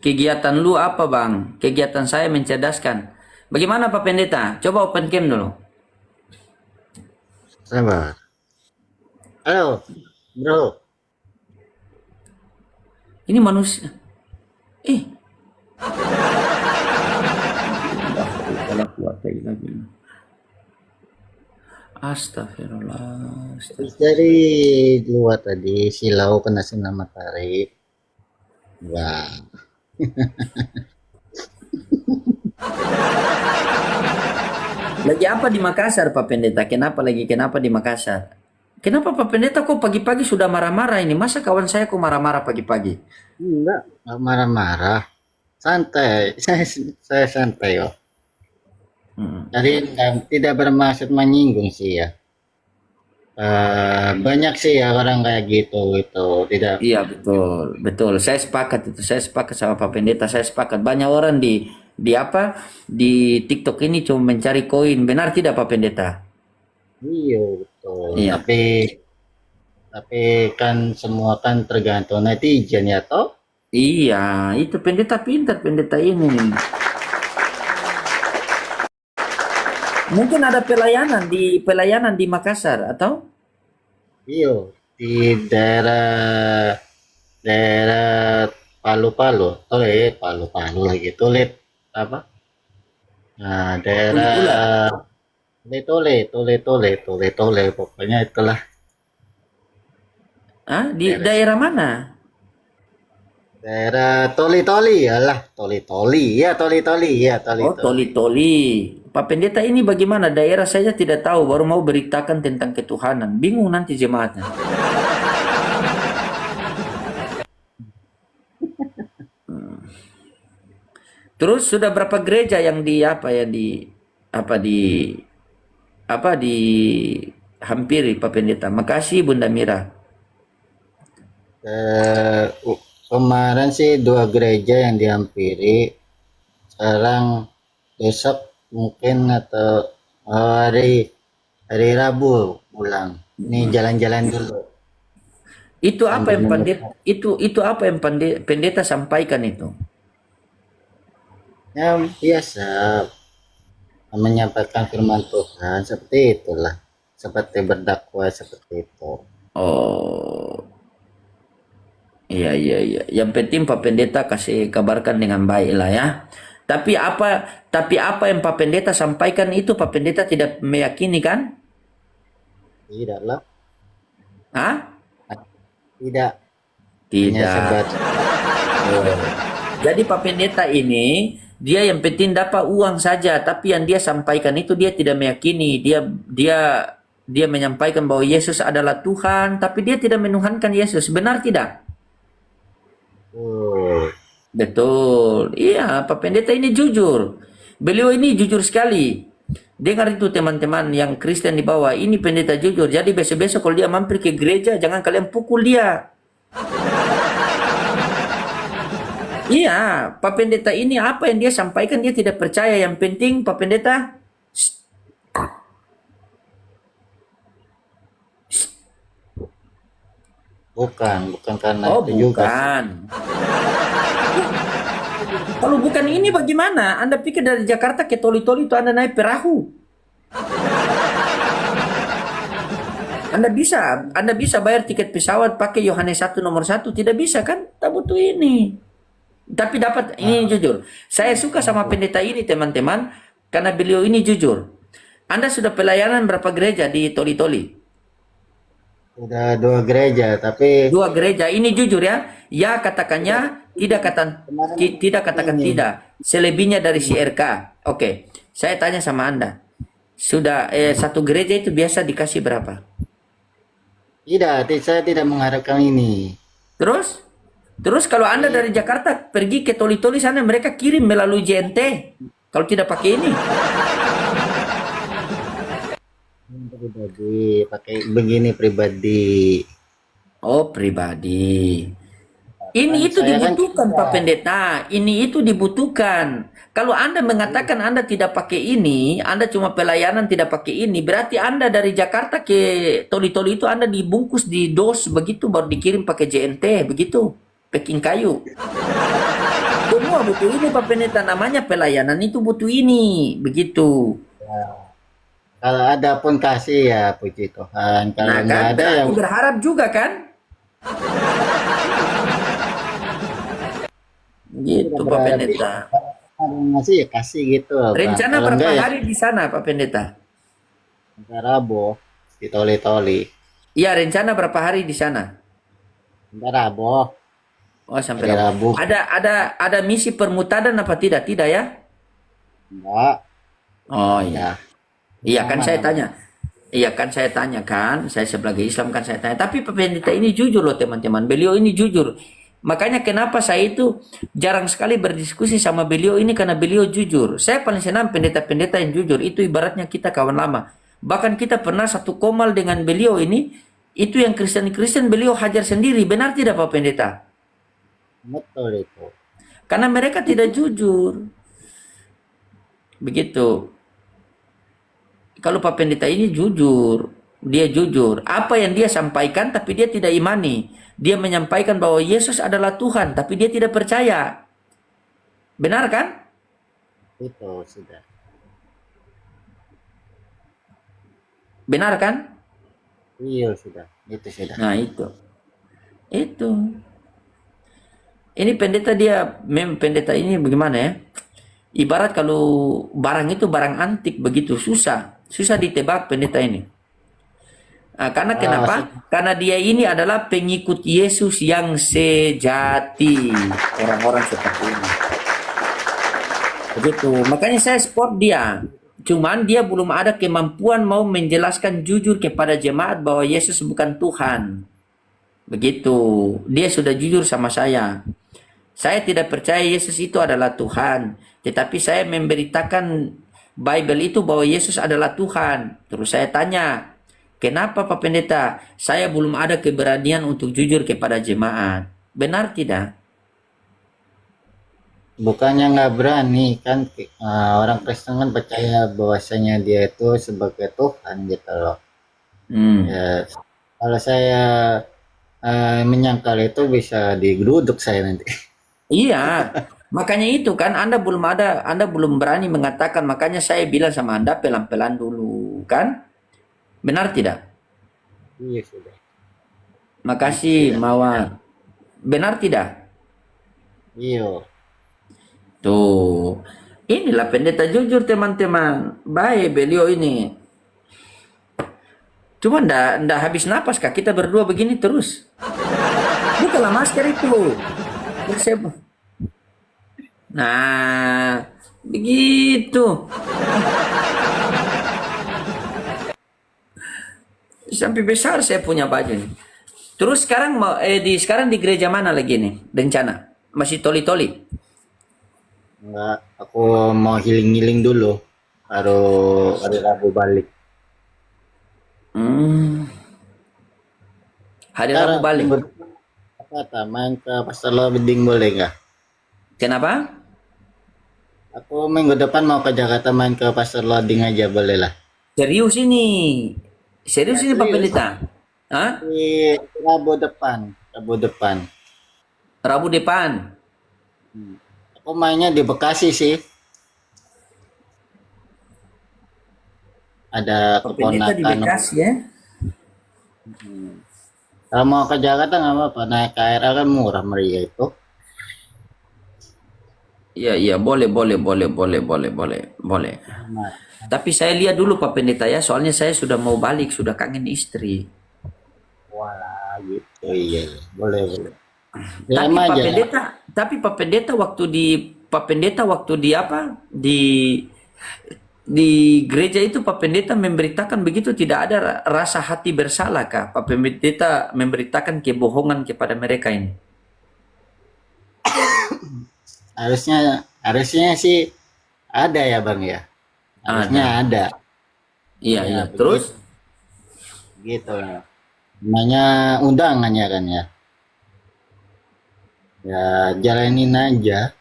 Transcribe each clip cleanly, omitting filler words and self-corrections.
Kegiatan lu apa, Bang? Kegiatan saya mencerdaskan. Bagaimana Pak Pendeta? Coba open cam dulu. Sabar. Halo, bro. Ini manusia. Eh, Astagfirullah. Habis dari luar tadi, silau kena sinar matahari. Wah, Lagi apa di Makassar, Pak Pendeta? Kenapa di Makassar? Kenapa Pak Pendeta kok pagi-pagi sudah marah-marah ini? Masa kawan saya kok marah-marah pagi-pagi? enggak marah-marah. Santai. Saya santai kok. Hmm. Jadi tidak bermaksud menyinggung sih ya. Banyak sih ya orang kayak gitu itu tidak. Iya betul, betul. Saya sepakat itu. Saya sepakat sama Pak Pendeta. Saya sepakat. Banyak orang di apa di TikTok ini cuma mencari koin. Benar tidak Pak Pendeta? Iya betul. Iya. Tapi kan semua kan tergantung netizen ya toh. Iya, itu pendeta pintar pendeta ini. Mungkin ada pelayanan di Makassar atau? Iya di daerah daerah Palu-Palu, Palu-Palu lagi, Tulit apa? Nah, Kulit ular. daerah Tole, pokoknya itulah Ah, di daerah daerah mana? daerah Toli-Toli, alah Toli-Toli, ya Toli-Toli, ya Oh, Toli-Toli. Toli-Toli. Pak Pendeta ini bagaimana? Daerah saya tidak tahu, baru mau beritakan tentang ketuhanan. Bingung nanti jemaatnya. Terus sudah berapa gereja yang di apa ya apa di di hampiri Pak Pendeta. Makasih Bunda Mira. Kemarin sih dua gereja yang dihampiri, sekarang besok mungkin atau hari hari Rabu pulang. Ini jalan-jalan dulu Itu apa sambil yang nunggu. itu apa yang pendeta sampaikan itu? Ya biasa menyampaikan firman Tuhan seperti itulah, seperti berdakwah seperti itu. Oh, iya iya iya. Yang penting Pak Pendeta kasih kabarkan dengan baik lah ya. Tapi apa yang Pak Pendeta sampaikan itu Pak Pendeta tidak meyakini kan? Tidaklah, Hah? tidak, hanya Tidak. sebatas Oh. Jadi Pak Pendeta ini dia yang penting dapat uang saja, tapi yang dia sampaikan itu dia tidak meyakini. Dia dia menyampaikan bahwa Yesus adalah Tuhan, tapi dia tidak menuhankan Yesus. Benar tidak? oh, Betul. Iya, Pak Pendeta ini jujur. Beliau ini jujur sekali. Dengar itu teman-teman yang Kristen di bawah. Ini pendeta jujur. Jadi besok-besok kalau dia mampir ke gereja, jangan kalian pukul dia. Iya, Pak Pendeta ini apa yang dia sampaikan dia tidak percaya. Yang penting Pak Pendeta, bukan karena oh itu juga sih. bukan. Kalau bukan ini bagaimana? Anda pikir dari Jakarta ke Toli-Toli itu Anda naik perahu? Anda bisa bayar tiket pesawat pakai Yohanes 1 nomor 1, tidak bisa kan? Tak butuh ini. Tapi dapat ini jujur. Saya suka sama pendeta ini teman-teman karena beliau ini jujur. Anda sudah pelayanan berapa gereja di Toli-Toli? Udah dua gereja, tapi Dua gereja. Ini jujur ya. Ya katakannya, kemarin tidak katakan ini tidak. Selebihnya dari CRK. Oke. Saya tanya sama Anda. Sudah satu gereja itu biasa dikasih berapa? saya tidak mengharapkan ini. Terus? Terus kalau Anda Tapi dari Jakarta pergi ke Toli-Toli sana mereka kirim melalui JNT. Kalau tidak pakai ini. pribadi, pakai begini pribadi. Oh, pribadi. Ini Kan itu saya kan dibutuhkan Pak tidak. Pendeta. Ini itu dibutuhkan. Kalau Anda mengatakan Anda tidak pakai ini, Anda cuma pelayanan tidak pakai ini, berarti Anda dari Jakarta ke Toli-Toli itu Anda dibungkus di dos begitu baru dikirim pakai JNT begitu. Packing kayu. semua butuh ini Pak Pendeta, namanya pelayanan itu butuh ini, begitu. Kalau ada pun kasih ya puji Tuhan. Kalau Nah nggak kan, ada ya berarti berharap juga kan? Gitu udah Pak berharap Pendeta. ada yang ngasih ya kasih gitu Bang. Rencana Kalau berapa enggak ya hari di sana Pak Pendeta? sampai Rabu ditoli-toli. Iya, rencana berapa hari di sana? Sampai Rabu, Oh, sampai hari Rabu. Rabu. Ada misi permutadan apa tidak? Tidak ya? Enggak, Oh ya. iya. Iya kan Aman, saya aman. tanya. Iya kan saya tanya kan, saya sebagai Islam kan saya tanya. Tapi Pak Pendeta ini jujur loh teman-teman. Beliau ini jujur. Makanya kenapa saya itu jarang sekali berdiskusi sama beliau ini karena beliau jujur. Saya paling senang pendeta-pendeta yang jujur. Itu ibaratnya kita kawan lama. Bahkan kita pernah satu komal dengan beliau ini. Itu yang Kristen-Kristen beliau hajar sendiri. Benar tidak Pak Pendeta? Betul itu. Karena mereka tidak jujur. Begitu. Kalau Pak Pendeta ini jujur, dia jujur. Apa yang dia sampaikan tapi dia tidak imani. Dia menyampaikan bahwa Yesus adalah Tuhan tapi dia tidak percaya. Benar kan? Itu sudah. Benar kan? Iya sudah. Itu sudah. Nah itu. Itu. Ini pendeta dia, pendeta ini bagaimana ya? Ibarat kalau barang itu barang antik begitu susah. Susah ditebak pendeta ini. Nah, karena kenapa? Karena dia ini adalah pengikut Yesus yang sejati. Orang-orang seperti ini. Begitu. Makanya saya support dia. Cuman dia belum ada kemampuan mau menjelaskan jujur kepada jemaat bahwa Yesus bukan Tuhan. Begitu. Dia sudah jujur sama saya. Saya tidak percaya Yesus itu adalah Tuhan. Tetapi saya memberitakan Bible itu bahwa Yesus adalah Tuhan. Terus saya tanya, kenapa Pak Pendeta? Saya belum ada keberanian untuk jujur kepada jemaat. Benar tidak? Bukannya nggak berani kan orang Kristen kan percaya bahwasanya dia itu sebagai Tuhan gitu loh. Ya, kalau saya menyangkal itu bisa digeruduk saya nanti. Iya, makanya itu kan Anda belum berani mengatakan, makanya saya bilang sama Anda pelan-pelan dulu, kan? Benar tidak? Iya sudah. Makasih, Mawar. Benar tidak? Iya. Tuh. Inilah pendeta jujur teman-teman. Baik beliau ini. Cuma ndak habis napas kak. Kita berdua begini terus. Bukalah masker itu. Nah, begitu. Sampai besar saya punya baju nih. Terus sekarang sekarang di gereja mana lagi nih? Rencana masih toli-toli. Enggak, aku mau healing-healing dulu. Baru hari Rabu balik. Hari Rabu balik. Kata main ke Pasar Beding boleh nggak? Kenapa? Aku minggu depan mau ke Jakarta main ke Pasar Loading aja boleh lah. Serius ini. Serius ini Pak Pendeta? Hah? Di Rabu depan. Rabu depan. Rabu depan. Aku mainnya di Bekasi sih. Ada Pak Pendeta di keponakan. Bekasi ya? Kalau mau ke Jakarta nggak apa-apa. Naik KRL kan murah meriah itu. Iya, boleh. Nah, Tapi saya lihat dulu Pak Pendeta ya, soalnya saya sudah mau balik, sudah kangen istri. wala gitu. Iya. Boleh. Tapi Lama Pak aja. Pendeta, Pak Pendeta waktu di apa? Di gereja itu Pak Pendeta memberitakan begitu tidak ada rasa hati bersalah kah? Pak Pendeta memberitakan kebohongan kepada mereka ini. Harusnya sih ada ya Bang ya. Harusnya ada. Iya, Ya, Terus? Gitu lah. Namanya undangannya kan ya. Ya jalanin aja.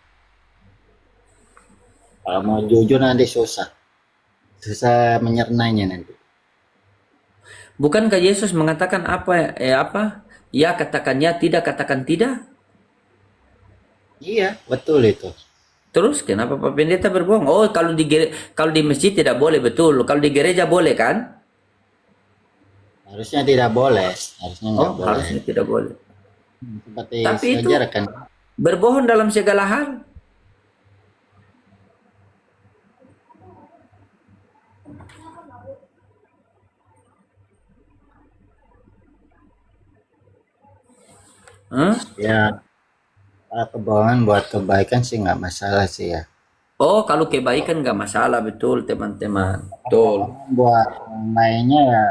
Kalau mau jujur nanti susah menyernanya nanti. Bukankah Yesus mengatakan apa? Ya katakan ya, tidak katakan tidak. Iya, betul itu. Terus kenapa Pak Pendeta berbohong? Oh, kalau di masjid tidak boleh, betul. Kalau di gereja boleh kan? Harusnya tidak boleh, harusnya Oh, nggak boleh. harusnya tidak boleh. Seperti Tapi itu sejarah kan. berbohong dalam segala hal. Hah? Ya, kalau kebohongan buat kebaikan sih nggak masalah sih ya. Oh, kalau kebaikan nggak masalah, betul teman-teman. Betul. Buat yang lainnya ya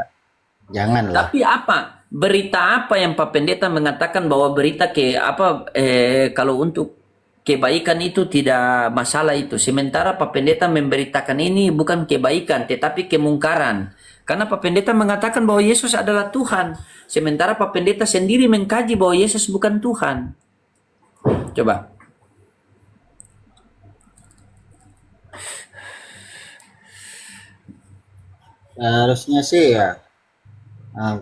janganlah. Tapi apa? Berita apa yang Pak Pendeta mengatakan bahwa berita kalau untuk kebaikan itu tidak masalah itu. Sementara Pak Pendeta memberitakan ini bukan kebaikan tetapi kemungkaran. Karena Pak Pendeta mengatakan bahwa Yesus adalah Tuhan. Sementara Pak Pendeta sendiri mengkaji bahwa Yesus bukan Tuhan. Coba. Harusnya sih ya, ah,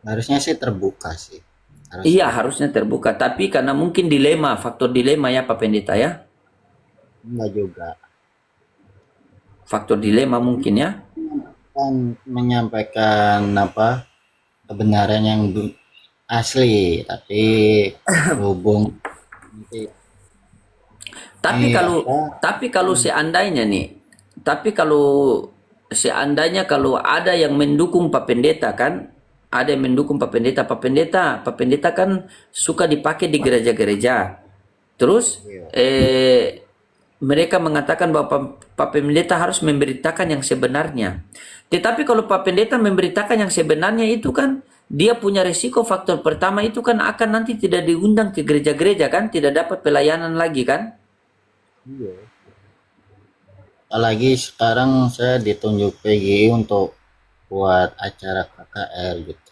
harusnya sih terbuka sih. Iya, Harusnya. harusnya terbuka. Tapi karena mungkin dilema, faktor dilema ya Pak Pendeta ya. Enggak juga. Faktor dilema mungkin ya. Kan menyampaikan apa kebenaran yang asli, tapi berhubung nanti Tapi kalau apa tapi kalau seandainya nih, tapi kalau seandainya kalau ada yang mendukung Pak Pendeta kan, ada yang mendukung Pak Pendeta kan suka dipakai di gereja-gereja. Terus iya. mereka mengatakan bahwa Pak Pendeta harus memberitakan yang sebenarnya. Tetapi kalau Pak Pendeta memberitakan yang sebenarnya itu kan dia punya resiko faktor pertama itu kan akan nanti tidak diundang ke gereja-gereja kan, tidak dapat pelayanan lagi kan? Iya. Apalagi sekarang saya ditunjuk PGI untuk buat acara KKR gitu.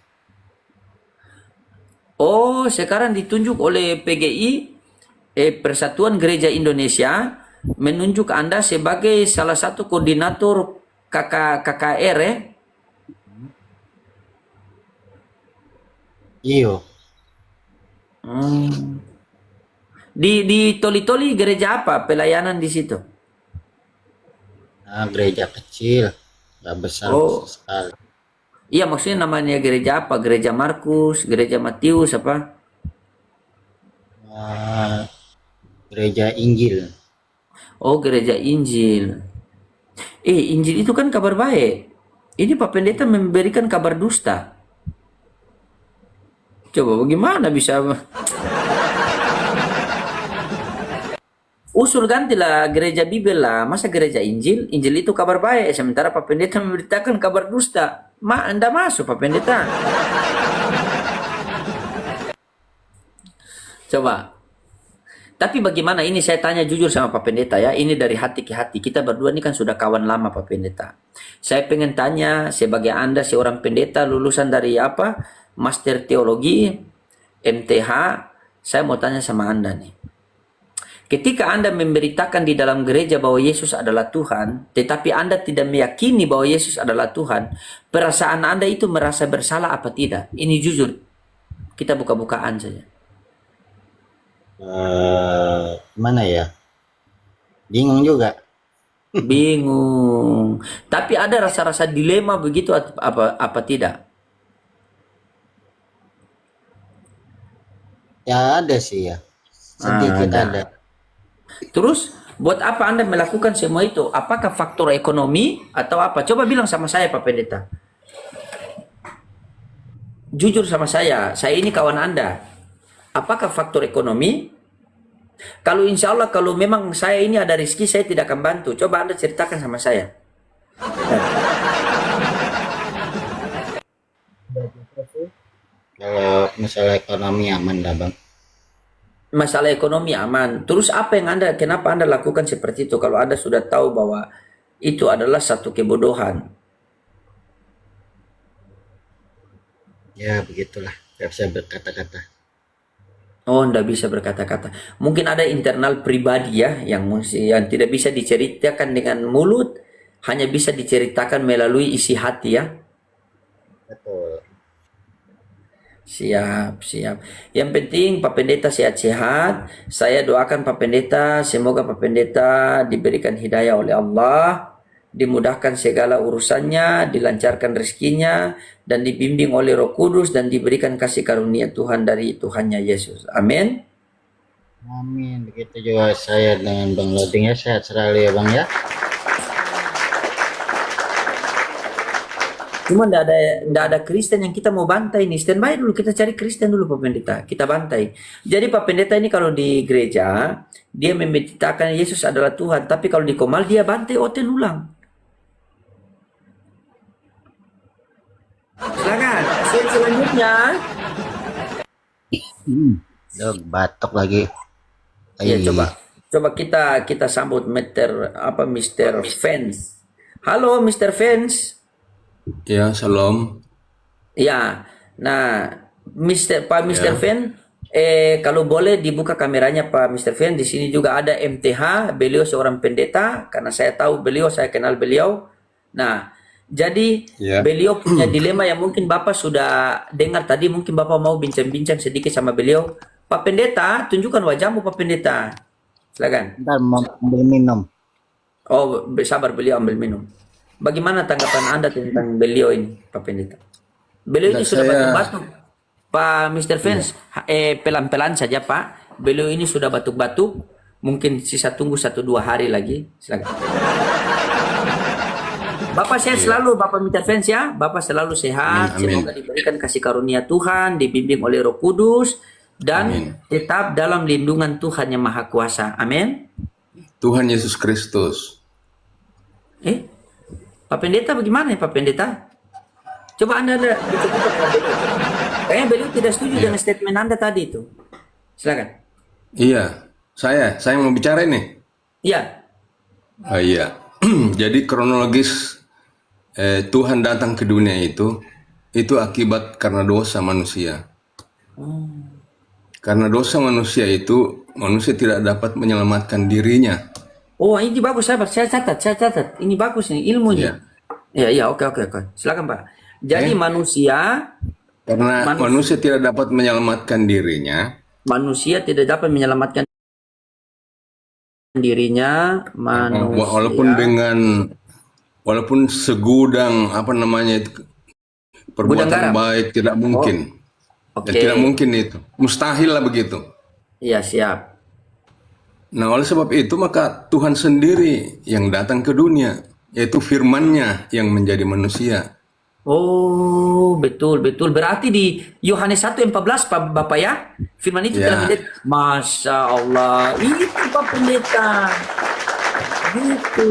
Oh, sekarang ditunjuk oleh PGI, Persatuan Gereja Indonesia, menunjuk Anda sebagai salah satu koordinator KKR ya. Iyo, Hmm. Di Toli-Toli gereja apa pelayanan di situ? nah, gereja kecil, nggak besar besar Oh, sekali. iya maksudnya namanya gereja apa? Gereja Markus, gereja Matius apa? Nah, gereja Injil. Oh, gereja Injil. Injil itu kan kabar baik. Ini Pak Pendeta memberikan kabar dusta. Coba bagaimana bisa usul gantilah gereja Bibel lah. Masa gereja Injil? Injil itu kabar baik. Sementara Pak Pendeta memberitakan kabar dusta. Anda masuk Pak Pendeta. Coba. Tapi bagaimana ini saya tanya jujur sama Pak Pendeta ya. Ini dari hati ke hati. Kita berdua ini kan sudah kawan lama Pak Pendeta. Saya pengen tanya sebagai Anda seorang pendeta lulusan dari apa? Master Teologi, MTH. Saya mau tanya sama Anda nih. Ketika Anda memberitakan di dalam gereja bahwa Yesus adalah Tuhan, tetapi Anda tidak meyakini bahwa Yesus adalah Tuhan, perasaan Anda itu merasa bersalah apa tidak? Ini jujur. Kita buka-bukaan saja. Mana ya? Bingung juga. Bingung. Tapi ada rasa-rasa dilema begitu apa tidak? Ya ada sih ya, sedikit Ada. ada. Terus buat apa Anda melakukan semua itu? Apakah faktor ekonomi atau apa? Coba bilang sama saya Pak Pendeta. Jujur sama saya ini kawan Anda. Apakah faktor ekonomi? Kalau insya Allah kalau memang saya ini ada rezeki saya tidak akan bantu. Coba Anda ceritakan sama saya. Kalau masalah ekonomi aman lah bang. Masalah ekonomi aman. Terus kenapa Anda lakukan seperti itu kalau Anda sudah tahu bahwa itu adalah satu kebodohan? Ya begitulah, nggak bisa berkata-kata. Oh, tidak bisa berkata-kata. Mungkin ada internal pribadi ya yang tidak bisa diceritakan dengan mulut, hanya bisa diceritakan melalui isi hati ya. Betul. Siap, siap. Yang penting Pak Pendeta sehat-sehat. Saya doakan Pak Pendeta, semoga Pak Pendeta diberikan hidayah oleh Allah, dimudahkan segala urusannya, dilancarkan rezekinya, dan dibimbing oleh Roh Kudus, dan diberikan kasih karunia Tuhan dari Tuhannya Yesus. Amin. Amin. Begitu juga saya dengan Bang Loding ya, sehat selalu ya Bang ya. Cuma ndak ada Kristen yang kita mau bantai nih. Standby dulu, kita cari Kristen dulu Pak Pendeta. Kita bantai. Jadi Pak Pendeta ini kalau di gereja, dia memberitakan Yesus adalah Tuhan. Tapi kalau di Komal, dia bantai hotel ulang. Silakan. Selanjutnya. Duh, batuk lagi. Ya, Ai. coba kita sambut Mr. Fans. Halo Mr. Fans. Ya, salam. Ya, nah, Pak Mr. Ya. Fen, kalau boleh dibuka kameranya Pak Mr. Fen. Di sini juga ada MTH, beliau seorang pendeta, karena saya tahu beliau, saya kenal beliau. Nah, jadi Ya. beliau punya dilema yang mungkin Bapak sudah dengar tadi, mungkin Bapak mau bincang-bincang sedikit sama beliau. Pak Pendeta, tunjukkan wajahmu Pak Pendeta. Silakan. Ntar mau ambil minum. Oh, sabar, beliau ambil minum. Bagaimana tanggapan Anda tentang beliau ini, Pak Pendeta? Beliau ini Nah, sudah saya- batuk-batuk. Pak Mr. Fans, pelan-pelan saja Pak. Beliau ini sudah batuk-batuk. Mungkin sisa tunggu 1-2 hari lagi. Silakan. Bapak sehat selalu, Bapak Mr. Fans ya. Bapak selalu sehat. Amin, amin. Semoga diberikan kasih karunia Tuhan, dibimbing oleh Roh Kudus, dan Amin. tetap dalam lindungan Tuhan yang Maha Kuasa. Amin. Tuhan Yesus Kristus. Pak Pendeta bagaimana ya Pak Pendeta? Coba Anda bicara dengan beliau. Kayaknya beliau tidak setuju dengan statement Anda tadi itu. Silakan. Iya, saya mau bicara ini. Iya. Iya. Jadi kronologis Tuhan datang ke dunia itu akibat karena dosa manusia. Karena dosa manusia itu, manusia tidak dapat menyelamatkan dirinya. Oh, ini bagus sahabat. Saya catat. Ini bagus ini ilmunya. Iya, oke. Silakan Pak. Jadi manusia Karena manusia tidak dapat menyelamatkan dirinya, tidak dapat menyelamatkan dirinya, walaupun segudang Gudang garam. perbuatan baik tidak mungkin. Oke. Ya, tidak mungkin itu. Mustahil lah begitu. Iya, siap. Nah, oleh sebab itu maka Tuhan sendiri yang datang ke dunia, yaitu firman-Nya yang menjadi manusia. Oh, betul. Berarti di Yohanes 1:14 Pak Bapak ya, firman itu Ya. telah menjadi. Masya Allah, itu Pak Pendeta. Gitu.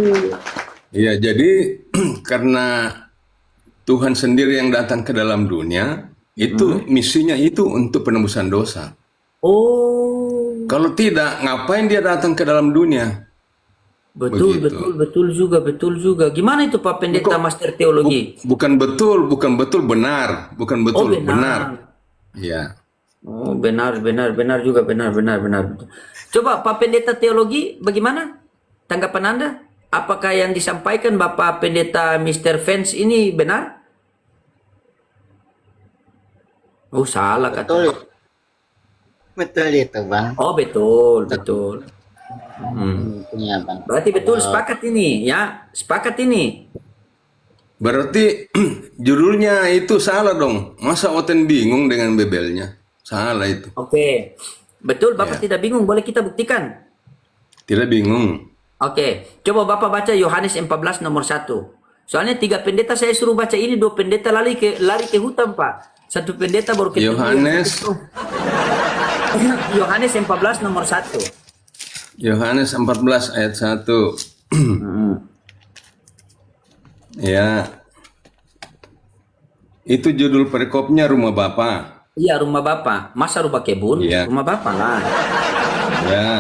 Ya, jadi karena Tuhan sendiri yang datang ke dalam dunia, itu misinya itu untuk penebusan dosa. Oh, Kalau tidak, ngapain dia datang ke dalam dunia? betul juga. Gimana itu Pak Pendeta Master Teologi? Bukan betul, benar. Bukan betul, Oh, benar. Ya. Oh, benar juga, benar. Coba Pak Pendeta Teologi, bagaimana tanggapan Anda? Apakah yang disampaikan Bapak Pendeta Mr. Fans ini benar? Oh, salah kata. Betul itu Bang. Oh, betul. Punya Bang. Berarti betul, sepakat ini ya, Berarti judulnya itu salah dong. Masa Oten bingung dengan bebelnya? Salah itu. Oke. Betul, Bapak tidak bingung, boleh kita buktikan. Tidak bingung. Oke, coba Bapak baca Yohanes 14 nomor 1. Soalnya 3 pendeta saya suruh baca ini, 2 pendeta lari ke hutan, Pak. 1 pendeta baru ketemu. Yohanes 14 nomor 1. Yohanes 14 ayat 1. Ya. Itu judul perikopnya Rumah Bapa. Iya, rumah Bapak. Masa rumah kebun? Iya. Rumah Bapak lah. Ya.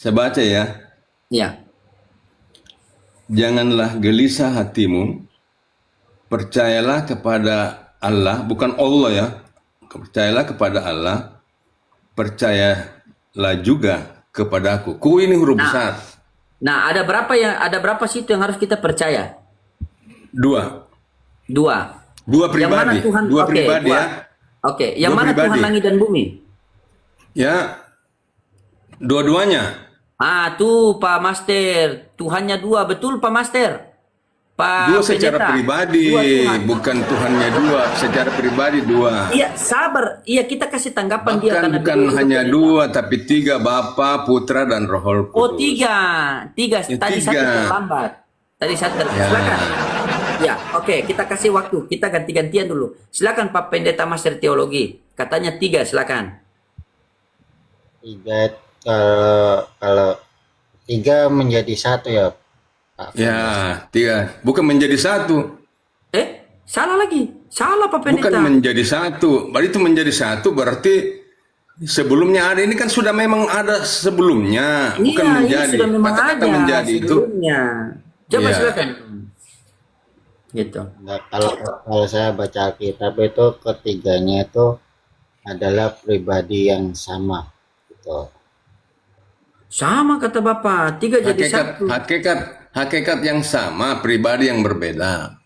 Saya baca ya. Iya. Janganlah gelisah hatimu. Percayalah kepada Allah, bukan Allah ya. Percayalah kepada Allah. Percayalah juga kepadaku. Ku ini huruf besar. Nah, ada berapa situ yang harus kita percaya? 2. Dua Yang mana pribadi, Tuhan? dua Oke, pribadi dua. ya. Oke, yang Dua mana pribadi. Tuhan langit dan bumi? Ya, dua-duanya. Tuh Pak Master, Tuhannya dua, betul Pak Master. Dua Pak secara Pendeta, pribadi, dua Tuhan. bukan Tuhannya dua, secara pribadi dua. Iya, sabar. Iya, kita kasih tanggapan dia Bahkan karena bukan beliau juga hanya pendeta. dua, tapi tiga, Bapa, Putra, dan Roh Oh, Kudus. tiga. Tiga. Ya, Tadi tiga. satu terlambat. Tadi satu Ya. Silakan. Ya, oke. Kita kasih waktu. Kita ganti-gantian dulu. Silakan Pak Pendeta Master Teologi. Katanya tiga, silakan. Tiga, kalau tiga menjadi satu ya Pak. Ya, tiga. Bukan menjadi satu. Salah lagi. Salah Pak Bukan Pendeta. menjadi satu. Berarti itu menjadi satu berarti sebelumnya ada. Ini kan sudah memang ada sebelumnya. Bukan Iya, menjadi. ini sudah memang Kata-kata ada menjadi itu. sebelumnya. Coba Iya. silakan. Gitu. Nah, kalau saya baca Alkitab itu ketiganya itu adalah pribadi yang sama gitu. Sama kata Bapak. Tiga jadi satu. Hakikat yang sama, pribadi yang berbeda.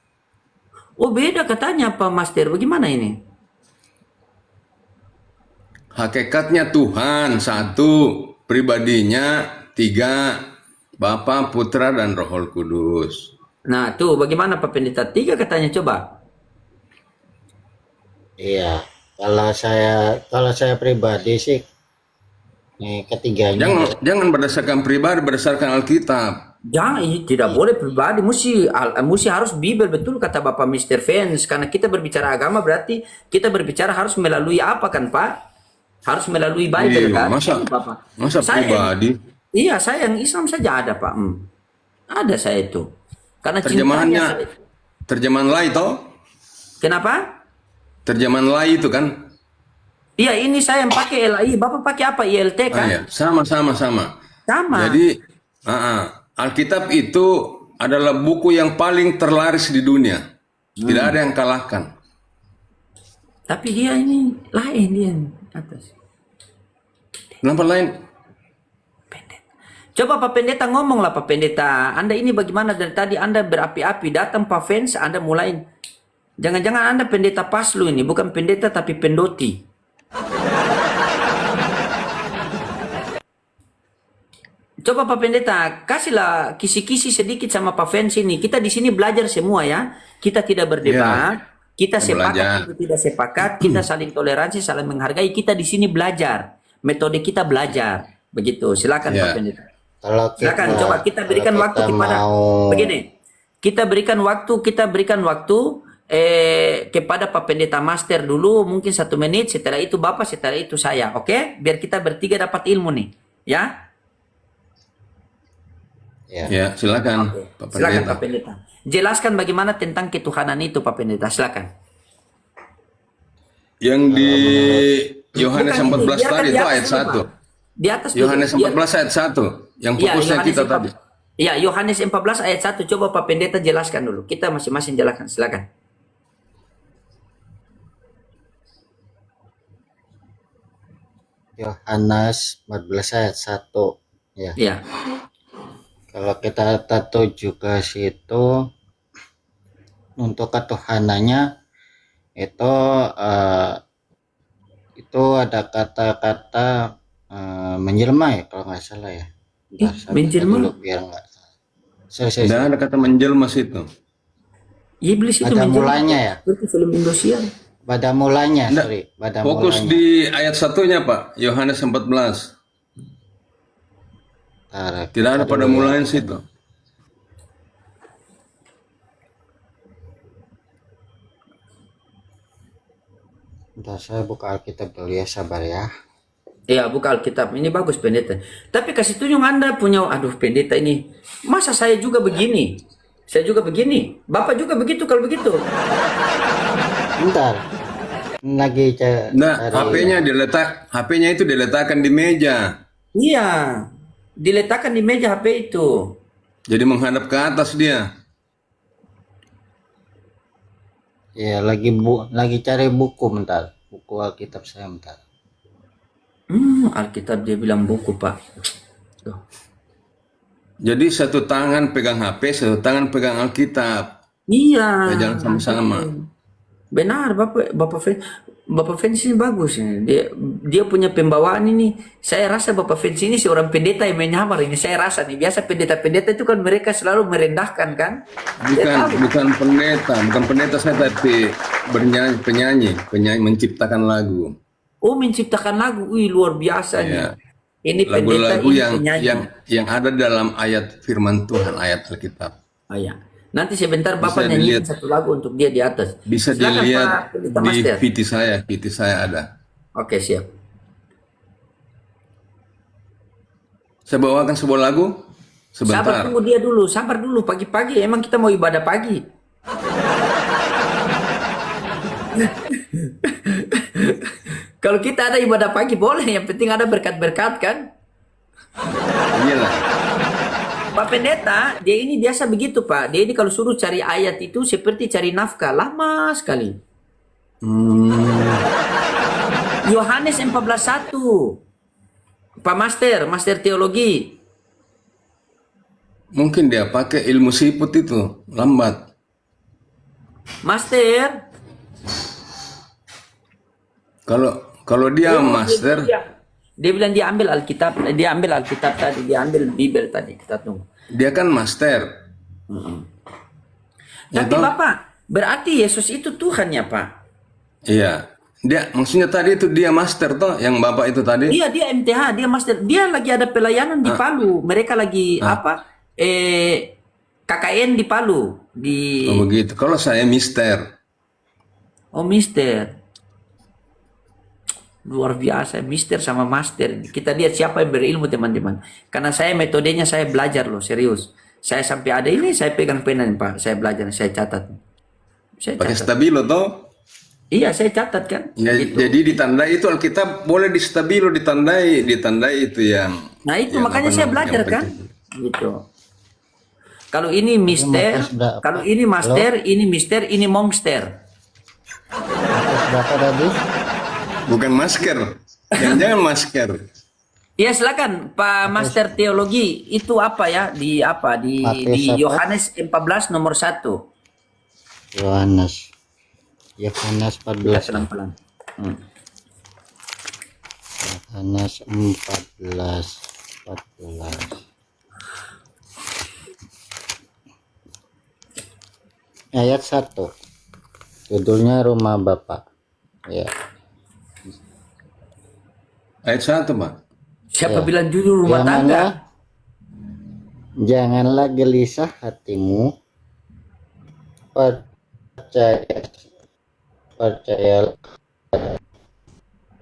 Oh, beda katanya Pak Master. Bagaimana ini? Hakikatnya Tuhan satu, pribadinya tiga, Bapa, Putra, dan Roh Kudus. Nah, tuh bagaimana Pak Pendeta? Tiga katanya, coba. Iya, kalau saya pribadi sih ketiganya Jangan berdasarkan pribadi, berdasarkan Alkitab. Jangan, tidak boleh pribadi, mesti harus Bible, betul kata Bapak Mr. Fans. Karena kita berbicara agama berarti kita berbicara harus melalui apa kan Pak? Harus melalui Bible Iya, kan? masa Saya- pribadi? Iya, saya yang Islam saja ada Pak. Ada saya itu. Karena Terjemahannya, cintanya terjemahan lain toh? Kenapa? Terjemahan lain itu kan? Iya, ini saya yang pakai LAI. Bapak pakai apa? ILT kan? Iya, sama. Sama. Jadi, Alkitab itu adalah buku yang paling terlaris di dunia. Tidak ada yang kalahkan. Tapi dia ini lain dia yang atas. Kenapa lain? Coba Pak Pendeta ngomonglah Pak Pendeta. Anda ini bagaimana dari tadi Anda berapi-api datang Pak Fans Anda mulai. Jangan-jangan Anda pendeta paslu ini, bukan pendeta tapi pendoti. Coba Pak Pendeta, kasihlah kisi-kisi sedikit sama Pak Fans ini. Kita di sini belajar semua ya. Kita tidak berdebat, kita sepakat, belajar. kita tidak sepakat, kita saling toleransi, saling menghargai. Kita di sini belajar. Metode kita belajar. Begitu. Silakan Ya. Pak Pendeta. kalau Silakan coba kita berikan kalau waktu kita kepada mau begini. Kita berikan waktu kepada Pak Pendeta Master dulu mungkin 1 menit, setelah itu Bapak, setelah itu saya. Oke? Biar kita bertiga dapat ilmu nih. Ya? Ya, silakan, Pak Silakan Pendeta. Pak Pendeta. Jelaskan bagaimana tentang ketuhanan itu Pak Pendeta. Silakan. Yang di Yohanes Bukan ini, 14 biarkan tadi di itu atas ayat dulu, 1. Pak. Di atas dulu. Yohanes 14 ayat 1. Yang Iya, fokusnya Yohanes kita 14. tadi. Iya, Yohanes 14 ayat 1. Coba Pak Pendeta jelaskan dulu. Kita masing-masing jelaskan. Silakan. Yohanes 14 ayat 1 ya. Iya. Kalau kita tahu juga situ untuk ketuhanannya itu ada kata-kata menjelma ya kalau nggak salah ya. Bentar, saya baca menjelma? dulu biar nggak salah. Sorry. Tidak ada kata menjelma situ. Iblis itu Pada menjelma. mulanya ya. Seperti film Indosiar. Pada mulanya, Nggak, sorry. Pada Fokus mulanya. di ayat 1-nya, Pak. Yohanes 14. Bentar, Tidak ada kita pada dulu ya. mulanya situ. Bentar, saya buka Alkitab dulu ya, sabar ya. Iya, buka Alkitab. Ini bagus pendeta. Tapi kasih tunjuk Anda punya, aduh pendeta ini. Masa saya juga begini? Saya juga begini. Bapak juga begitu kalau begitu. Bentar. Lagi Nah, HP-nya itu diletakkan di meja. Iya. Diletakkan di meja HP itu. Jadi menghadap ke atas dia. Ya, lagi cari buku bentar. Buku Alkitab saya bentar. Alkitab dia bilang buku, Pak. Tuh. Jadi satu tangan pegang HP, satu tangan pegang Alkitab. Iya. Ya, jangan sama-sama. Benar, Bapak Fens ini bagus ini. Dia punya pembawaan ini. Saya rasa Bapak Fens ini seorang pendeta yang menyamar ini. Saya rasa nih, biasa pendeta-pendeta itu kan mereka selalu merendahkan kan? Bukan pendeta saya, tapi penyanyi menciptakan lagu. Oh, menciptakan lagu. Wih, luar biasa nih. Ya. Ini pendeta, Lagu-lagu ini penyanyi. yang ada dalam ayat firman Tuhan, ayat Alkitab. Oh, ya. Nanti sebentar Bapak Bisa nyanyiin dilihat. satu lagu untuk dia di atas. Bisa Silakan, dilihat Pak Pendeta di Master. PT saya ada. Oke, siap. Saya bawakan sebuah lagu Sabar, sebentar. tunggu dia dulu. Sabar dulu, pagi-pagi. Emang kita mau ibadah pagi. Kalau kita ada ibadah pagi boleh, yang penting ada berkat-berkat kan. Iyalah. Pak Pendeta, dia ini biasa begitu Pak. Dia ini kalau suruh cari ayat itu seperti cari nafkah, lama sekali. Yohanes 14:1. Pak Master teologi. Mungkin dia pakai ilmu siput itu, lambat. Master. Kalau dia master, Dia bilang dia ambil Alkitab tadi, dia ambil Bible tadi. Kita tunggu. dia kan master. Ya Tapi toh? Bapak, berarti Yesus itu Tuhan ya Pak? Iya. Dia maksudnya tadi itu dia master toh, yang Bapak itu tadi. Iya, dia MTH, dia Master. Dia lagi ada pelayanan di Palu. Mereka lagi apa? KKN di Palu. Di Oh begitu. Kalau saya mister. Oh, Mister. Luar biasa, Mister sama Master. Kita lihat siapa yang berilmu, teman-teman. Karena saya metodenya saya belajar loh, serius. Saya sampai ada ini, saya pegang pena nih, Pak. Saya belajar, saya catat. Saya Pakai catat. stabilo toh. Iya, saya catat kan. Ya, Gitu. jadi ditandai itu Alkitab boleh di stabilo ditandai itu yang. Nah, itu yang makanya apa saya namanya, belajar yang kan. penting. Gitu. Kalau ini Mister, Markus berapa? kalau ini Master, ini Mister, ini Monster. Markus berapa tadi? Bukan masker. Jangan masker. Iya, silakan Pak Master Teologi. Itu apa ya? Di Matius di apa? Yohanes 14 nomor 1. Yohanes 14. Pelan-pelan. Yohanes 14. Ayat 1. Judulnya Rumah Bapak. Ya. Ayat 1, Pak. Siapa Ya. bilang jujur rumah tangga? Janganlah gelisah hatimu. Percayalah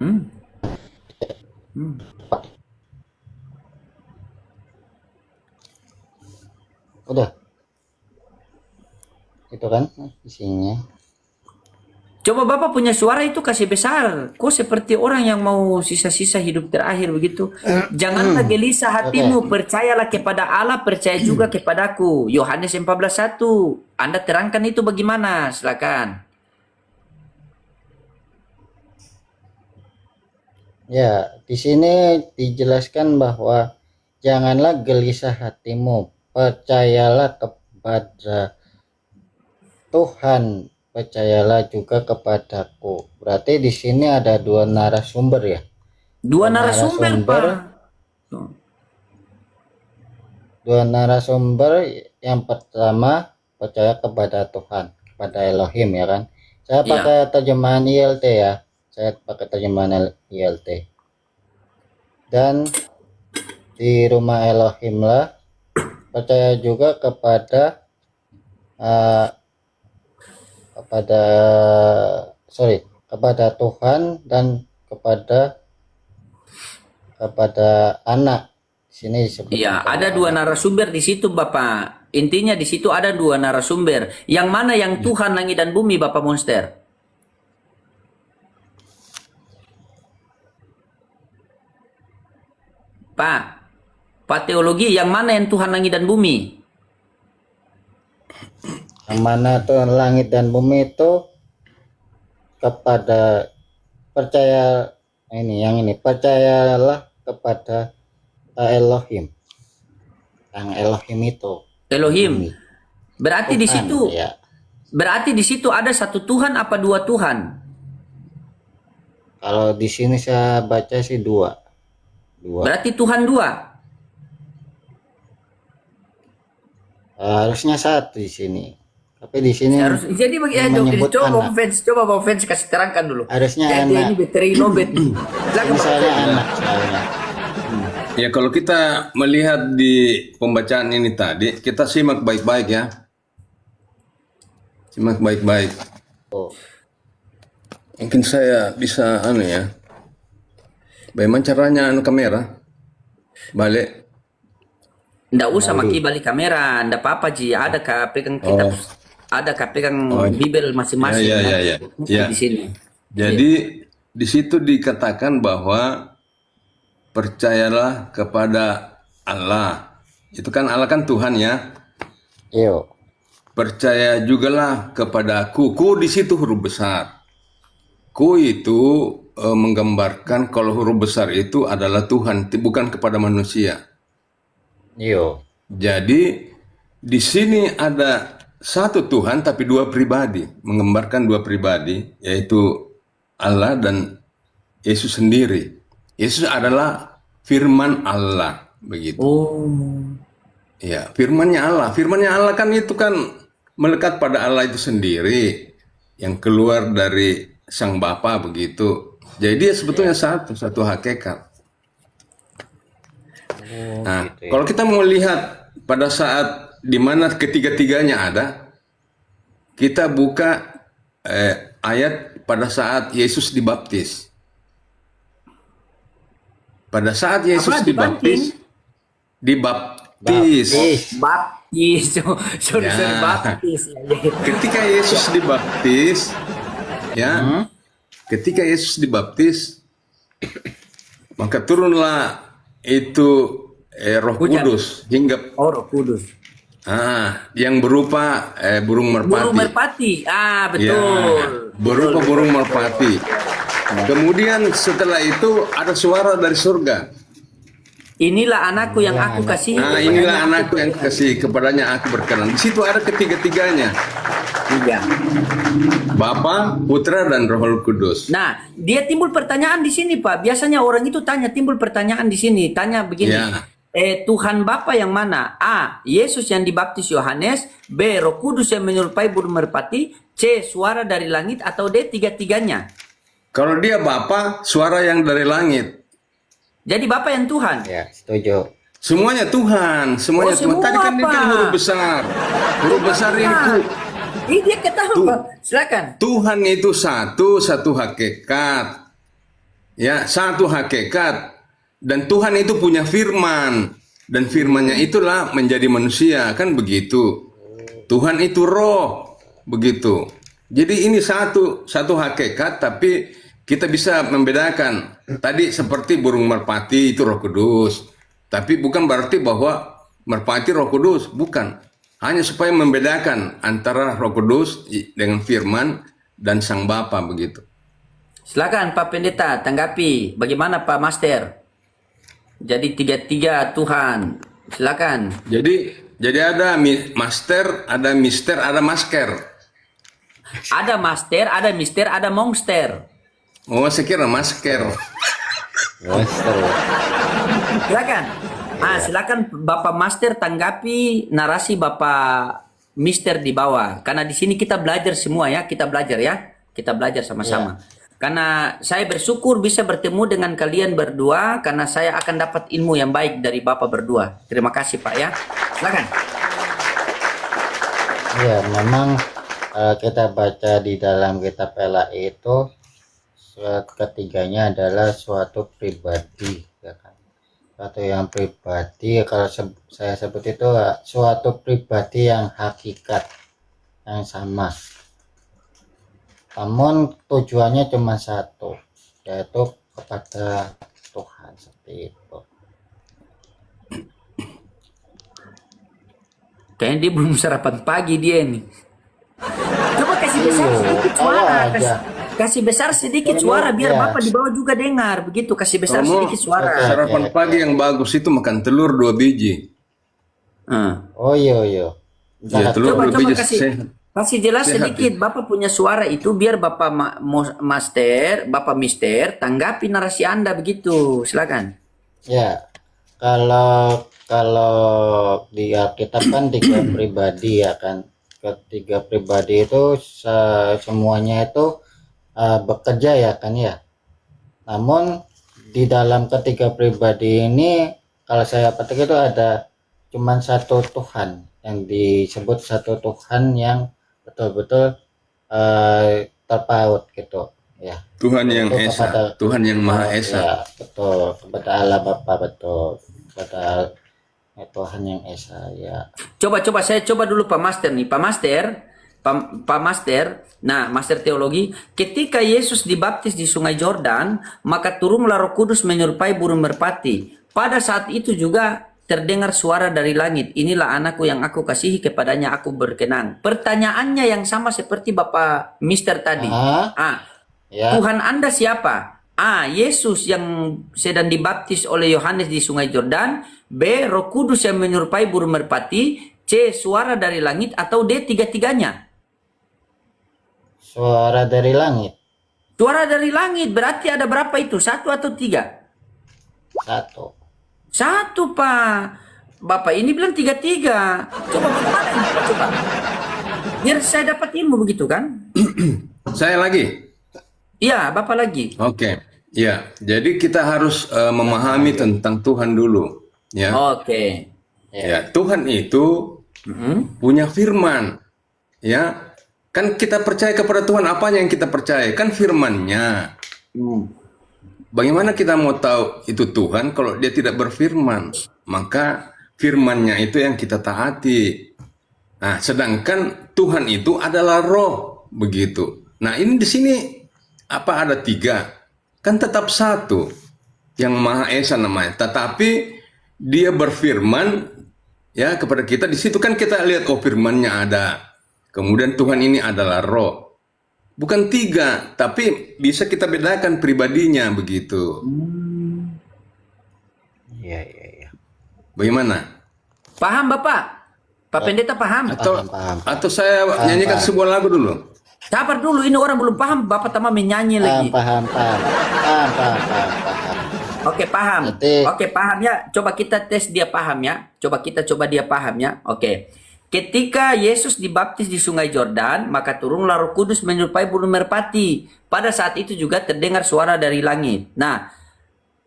Hmm. udah. Itu kan isinya. Coba Bapak punya suara itu kasih besar. Kok seperti orang yang mau sisa-sisa hidup terakhir begitu. Janganlah gelisah hatimu, percayalah kepada Allah, percaya juga kepadaku. Yohanes 14:1. Anda terangkan itu bagaimana? Silakan. Ya, di sini dijelaskan bahwa janganlah gelisah hatimu, percayalah kepada Tuhan, percayalah juga kepadaku. Berarti di sini ada dua narasumber ya. Dua narasumber, Pak. Dua narasumber, yang pertama percaya kepada Tuhan, kepada Elohim ya kan. Saya Iya. pakai terjemahan ILT ya. Saya pakai terjemahan ILT. Dan di rumah Elohim lah, percaya juga kepada kepada Tuhan dan kepada anak. Di sini disebut. Iya, ada dua narasumber di situ, Bapak. Intinya di situ ada dua narasumber. Yang mana yang Tuhan langit dan bumi, Bapak Monster? Pak Teologi, yang mana yang Tuhan langit dan bumi? Yang mana Tuhan langit dan bumi itu kepada percayalah kepada Elohim. Yang Elohim itu Elohim. Berarti di Tuhan, situ ya. Berarti di situ ada satu Tuhan apa dua Tuhan? Kalau di sini saya baca sih dua. Berarti Tuhan dua. Harusnya satu di sini. Tapi di sini Harus jadi menyebut coba anak. Bang Fans kasih terangkan dulu. Harusnya Jadi anak. ini bateri lobet. Silakan, Bang. Misalnya anak soalnya. Ya, kalau kita melihat di pembacaan ini tadi, kita simak baik-baik ya. Simak baik-baik. Oh. Mungkin saya bisa ya. Bagaimana caranya kamera? Balik. Nggak usah maki balik kamera, nggak apa-apa Ji. Ada pegang kita, ada pegang Bible masing-masing. Ya. Di sini. Jadi di situ dikatakan bahwa percayalah kepada Allah. Itu kan Allah kan Tuhan ya. Yo. Percaya jugalah kepadaku. Ku di situ huruf besar. Ku itu menggambarkan kalau huruf besar itu adalah Tuhan, bukan kepada manusia. Yo. Jadi di sini ada satu Tuhan tapi dua pribadi, menggambarkan dua pribadi, yaitu Allah dan Yesus sendiri. Yesus adalah firman Allah, begitu. Oh. Ya, firman-Nya Allah. Firman-Nya Allah kan itu kan melekat pada Allah itu sendiri yang keluar dari Sang Bapa begitu. Jadi sebetulnya satu hakikat. Nah, Gitu ya. kalau kita mau lihat pada saat di mana ketiga-tiganya ada, kita buka ayat pada saat Yesus dibaptis. Pada saat Yesus Apa, dibaptis, Baptis. Baptis. Sorry, baptis. ketika Yesus dibaptis, ya, ketika Yesus dibaptis, maka turunlah itu Roh Hujan. Kudus hingga Roh Kudus. yang berupa burung merpati. Burung merpati. Betul. Ya, berupa burung merpati. Kemudian setelah itu ada suara dari surga. Inilah anakku yang aku kasih. Nah, inilah anakku yang kasih, kepadanya aku berkenan. Di situ ada ketiga-tiganya. Iya. Bapa, Putra, dan Roh Kudus. Nah, dia timbul pertanyaan di sini, Pak. Biasanya orang itu timbul pertanyaan di sini. Tanya begini. Ya. Tuhan Bapa yang mana? A. Yesus yang dibaptis Yohanes. B. Roh Kudus yang menyerupai burung merpati. C. Suara dari langit. Atau D. Tiga-tiganya. Kalau dia Bapa, suara yang dari langit. Jadi Bapa yang Tuhan. Ya, setuju. Semuanya Tuhan, semuanya Tuhan. Semua, Tadi kan ini kan Pak. huruf besar. Huruf besar ini Ini dia ketahui, Pak. Silakan. Tuhan itu satu hakikat. Ya, satu hakikat. Dan Tuhan itu punya firman. Dan firmannya itulah menjadi manusia. Kan begitu. Tuhan itu roh. Begitu. Jadi ini satu hakikat, tapi kita bisa membedakan. Tadi seperti burung merpati itu Roh Kudus. Tapi bukan berarti bahwa merpati Roh Kudus. Bukan. Hanya supaya membedakan antara Roh Kudus dengan firman dan Sang Bapa begitu. Silakan Pak Pendeta tanggapi. Bagaimana Pak Master? Jadi tiga-tiga Tuhan. Silakan. Jadi ada master, ada mister, ada masker. Ada master, ada mister, ada monster. Oh, saya kira masker. Monster. Silakan. Silakan Bapak Master tanggapi narasi Bapak Mister di bawah. Karena di sini kita belajar semua ya, kita belajar ya. Kita belajar sama-sama. Karena saya bersyukur bisa bertemu dengan kalian berdua karena saya akan dapat ilmu yang baik dari Bapak berdua. Terima kasih Pak ya. Silakan. Ya, memang kita baca di dalam kitab Ela itu ketiganya adalah suatu pribadi, ya kan? Suatu yang pribadi, kalau saya sebut itu suatu pribadi yang hakikat yang sama. Namun tujuannya cuma satu, yaitu kepada Tuhan, seperti itu. Kayaknya dia belum sarapan pagi dia nih. Coba kasih besar sedikit suara. Kasih besar sedikit suara biar Bapak di bawah juga dengar. Begitu, kasih besar sedikit suara. Sarapan pagi yang bagus itu makan telur 2 biji. Oh iya. Ya, telur Coba 2 biji kasih. Kasih jelas Sehat, sedikit, Bapak punya suara itu biar Bapak Bapak Mister tanggapi narasi Anda begitu. Silakan. Ya, kalau kalau di Alkitab kan tiga pribadi ya kan. Ketiga pribadi itu semuanya itu bekerja ya kan ya. Namun di dalam ketiga pribadi ini kalau saya petik itu ada cuman satu Tuhan yang disebut satu Tuhan yang betul-betul terpaut gitu ya. Tuhan yang Itu Esa, kepada Tuhan yang Maha Esa. ya betul kepada Allah Bapa betul kepada Tuhan yang Esa ya. Coba saya coba dulu Pak Master nih. Pak Master, nah Master Teologi, ketika Yesus dibaptis di Sungai Yordan, maka turunlah Roh Kudus menyerupai burung merpati. Pada saat itu juga terdengar suara dari langit, inilah anakku yang aku kasihi, kepadanya aku berkenan. Pertanyaannya yang sama seperti Bapak Mister tadi. Ya. Tuhan Anda siapa? A. Yesus yang sedang dibaptis oleh Yohanes di Sungai Yordan. B. Roh Kudus yang menyerupai burung merpati. C. Suara dari langit. Atau D. Tiga-tiganya. Suara dari langit. Suara dari langit berarti ada berapa itu? 1 atau 3? 1. 1, Pak. Bapak ini bilang 3-3. Coba bagaimana ini, Pak? Coba. Biar saya dapat ilmu begitu kan? Saya lagi. Iya, Bapak lagi. Oke. Ya, jadi kita harus memahami tentang Tuhan dulu, ya. Oke. Ya, Tuhan itu punya firman. Ya. Kan kita percaya kepada Tuhan, apanya yang kita percaya? Kan firman-Nya. Bagaimana kita mau tahu itu Tuhan kalau dia tidak berfirman? Maka firman-Nya itu yang kita taati. Nah, sedangkan Tuhan itu adalah roh, begitu. Nah, ini di sini apa ada 3? Kan tetap satu, yang Maha Esa namanya. Tetapi dia berfirman ya kepada kita. Di situ kan kita lihat firman-Nya ada. Kemudian Tuhan ini adalah roh. Bukan 3, tapi bisa kita bedakan pribadinya begitu. Iya. Bagaimana? Paham, Bapak? Pak Pendeta paham? Paham. Atau saya nyanyikan sebuah lagu dulu. Sabar dulu, ini orang belum paham. Bapak tama menyanyi lagi. Paham. Oke, paham. Berarti- Oke, paham ya. Coba kita tes dia paham ya. Coba dia paham ya. Oke. Ketika Yesus dibaptis di Sungai Yordan, maka turunlah Roh Kudus menyerupai burung merpati. Pada saat itu juga terdengar suara dari langit. Nah,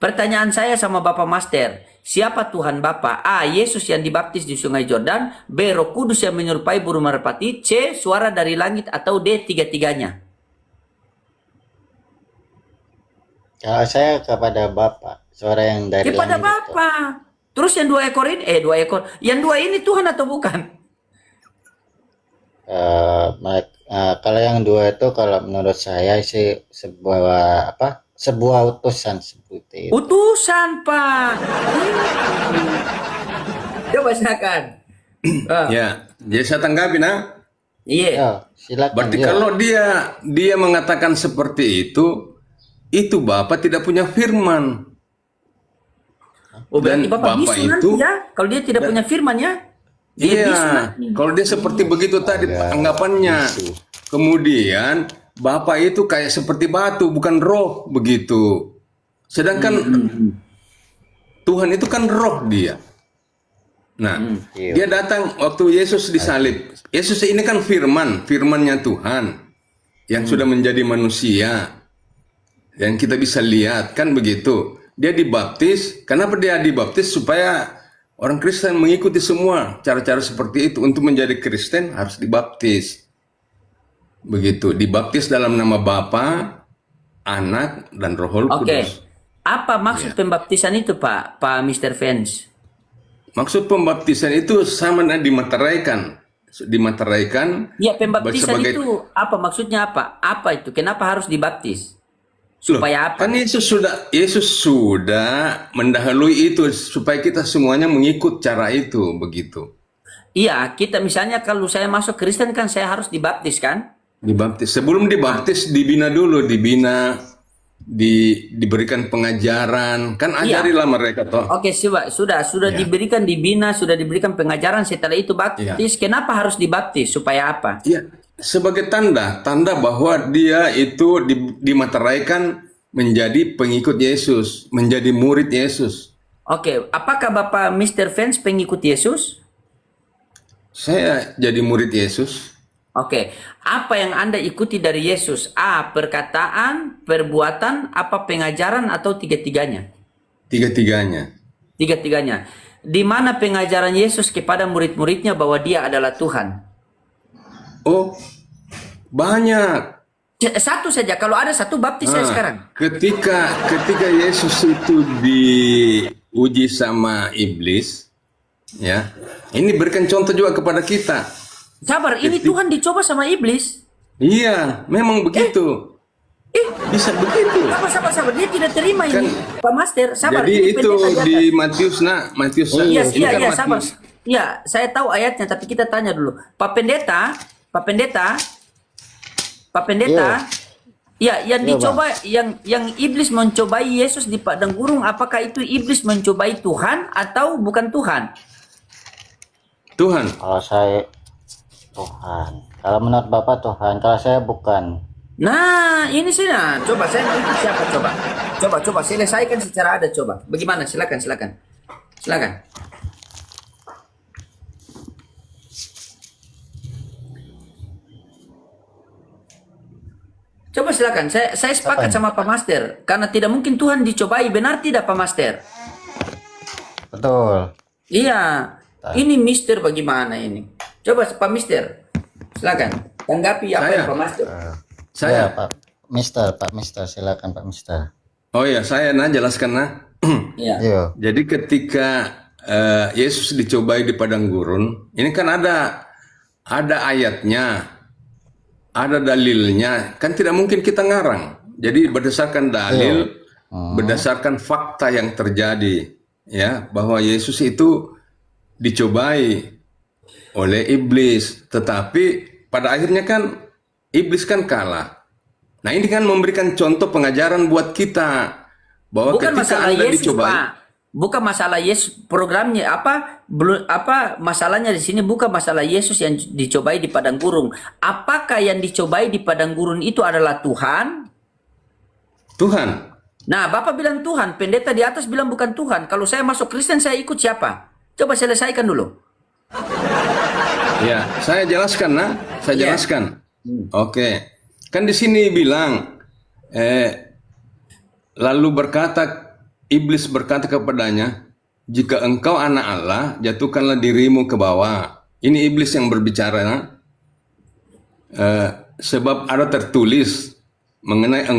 pertanyaan saya sama Bapak Master, siapa Tuhan Bapak? A. Yesus yang dibaptis di Sungai Yordan. B. Roh Kudus yang menyerupai burung merpati. C. Suara dari langit. Atau D. Tiga-tiganya. Kalau saya kepada Bapak, suara yang dari Kepada langit itu. Bapak. Terus yang 2 ekor ini, 2 ekor. Yang 2 ini Tuhan atau bukan? Kalau yang 2 itu kalau menurut saya sih sebuah utusan seperti itu. Utusan, Pak. Coba silakan. Ya, jadi saya tanggapi nah. Iya. Ya, silakan. Berarti ya. kalau dia mengatakan seperti itu Bapak tidak punya firman. Oh, berarti Dan Bapak Bapak bisu itu- nanti ya. Kalau dia tidak punya firman ya. Dia Iya, bisu nanti. kalau dia seperti begitu tadi anggapannya. Kemudian Bapak itu kayak seperti batu, bukan roh begitu. Sedangkan Tuhan itu kan roh dia. Nah, dia datang waktu Yesus disalib. Yesus ini kan firmannya Tuhan yang sudah menjadi manusia. Yang kita bisa lihat kan begitu. Dia dibaptis. Kenapa dia dibaptis? Supaya orang Kristen mengikuti semua cara-cara seperti itu. Untuk menjadi Kristen harus dibaptis. Begitu, dibaptis dalam nama Bapa, Anak, dan Roh Oke. Kudus. Apa maksud pembaptisan itu, Pak? Pak Mr. Fans. Maksud pembaptisan itu sama dengan dimateraikan. Ya, pembaptisan sebagai- itu apa maksudnya apa? Apa itu? Kenapa harus dibaptis? Loh, Supaya apa? kan Yesus sudah mendahului itu supaya kita semuanya mengikut cara itu begitu. Iya, kita misalnya kalau saya masuk Kristen kan saya harus dibaptis kan? Dibaptis. Sebelum dibaptis dibina dulu, dibina diberikan pengajaran, kan Iya. ajarilah mereka toh. Oke, sudah Ya. diberikan dibina, sudah diberikan pengajaran, setelah itu Iya. baptis. Kenapa harus dibaptis? Supaya apa? Iya, sebagai tanda bahwa dia itu dimateraikan menjadi pengikut Yesus, menjadi murid Yesus. Oke, apakah Bapak Mr. Fans pengikut Yesus? Saya jadi murid Yesus. Oke, apa yang Anda ikuti dari Yesus? A. Perkataan, perbuatan, apa pengajaran, atau tiga-tiganya? Tiga-tiganya. Tiga-tiganya. Di mana pengajaran Yesus kepada murid-muridnya bahwa dia adalah Tuhan? Oh, banyak. Satu saja, kalau ada satu baptis saya sekarang. Ketika Yesus itu diuji sama iblis, ya, ini berikan contoh juga kepada kita. Sabar, ini Tuhan dicoba sama iblis. Iya, memang begitu. Bisa begitu. Sabar. Dia tidak terima ini, Pak Master. Sabar. Jadi ini itu pendeta di di atas. Matius, Matius. Iya, Ini kan sabar. Matius. Iya, saya tahu ayatnya, tapi kita tanya dulu. Pak Pendeta. Ya, yang Iya, dicoba, yang iblis mencobai Yesus di padang gurun, apakah itu iblis mencobai Tuhan atau bukan Tuhan? Tuhan. Kalau saya Tuhan, kalau menurut Bapak Tuhan, kalau saya bukan. Nah, ini sih, nah, coba saya mau ikut siapa, coba selesaikan secara adat, coba. Bagaimana? Silakan. Coba silakan. Saya sepakat sama Pak Master, karena tidak mungkin Tuhan dicobai, benar tidak Pak Master? Betul. Iya. Ini Mister bagaimana ini? Coba Pak Mister, silakan tanggapi apa Saya? yang Pak Master. Saya. Ya, Pak Mister, silakan Pak Mister. Oh ya, saya jelaskan Iya. Yo. Jadi ketika Yesus dicobai di padang gurun, ini kan ada ayatnya, ada dalilnya, kan tidak mungkin kita ngarang. Jadi berdasarkan dalil, berdasarkan fakta yang terjadi, ya, bahwa Yesus itu dicobai oleh iblis, tetapi pada akhirnya kan iblis kan kalah. Nah, ini kan memberikan contoh pengajaran buat kita bahwa Bukan ketika masalah Anda Yesus, dicobai, Pak. Bukan masalah Yesus programnya belum masalahnya di sini bukan masalah Yesus yang dicobai di padang gurun. Apakah yang dicobai di padang gurun itu adalah Tuhan? Tuhan. Nah, Bapak bilang Tuhan, pendeta di atas bilang bukan Tuhan. Kalau saya masuk Kristen, saya ikut siapa? Coba selesaikan dulu. Ya, saya jelaskan, saya Iya. jelaskan. Oke, kan di sini bilang, lalu iblis berkata kepadanya, jika engkau anak Allah, jatuhkanlah dirimu ke bawah. Ini iblis yang berbicara, sebab ada tertulis mengenai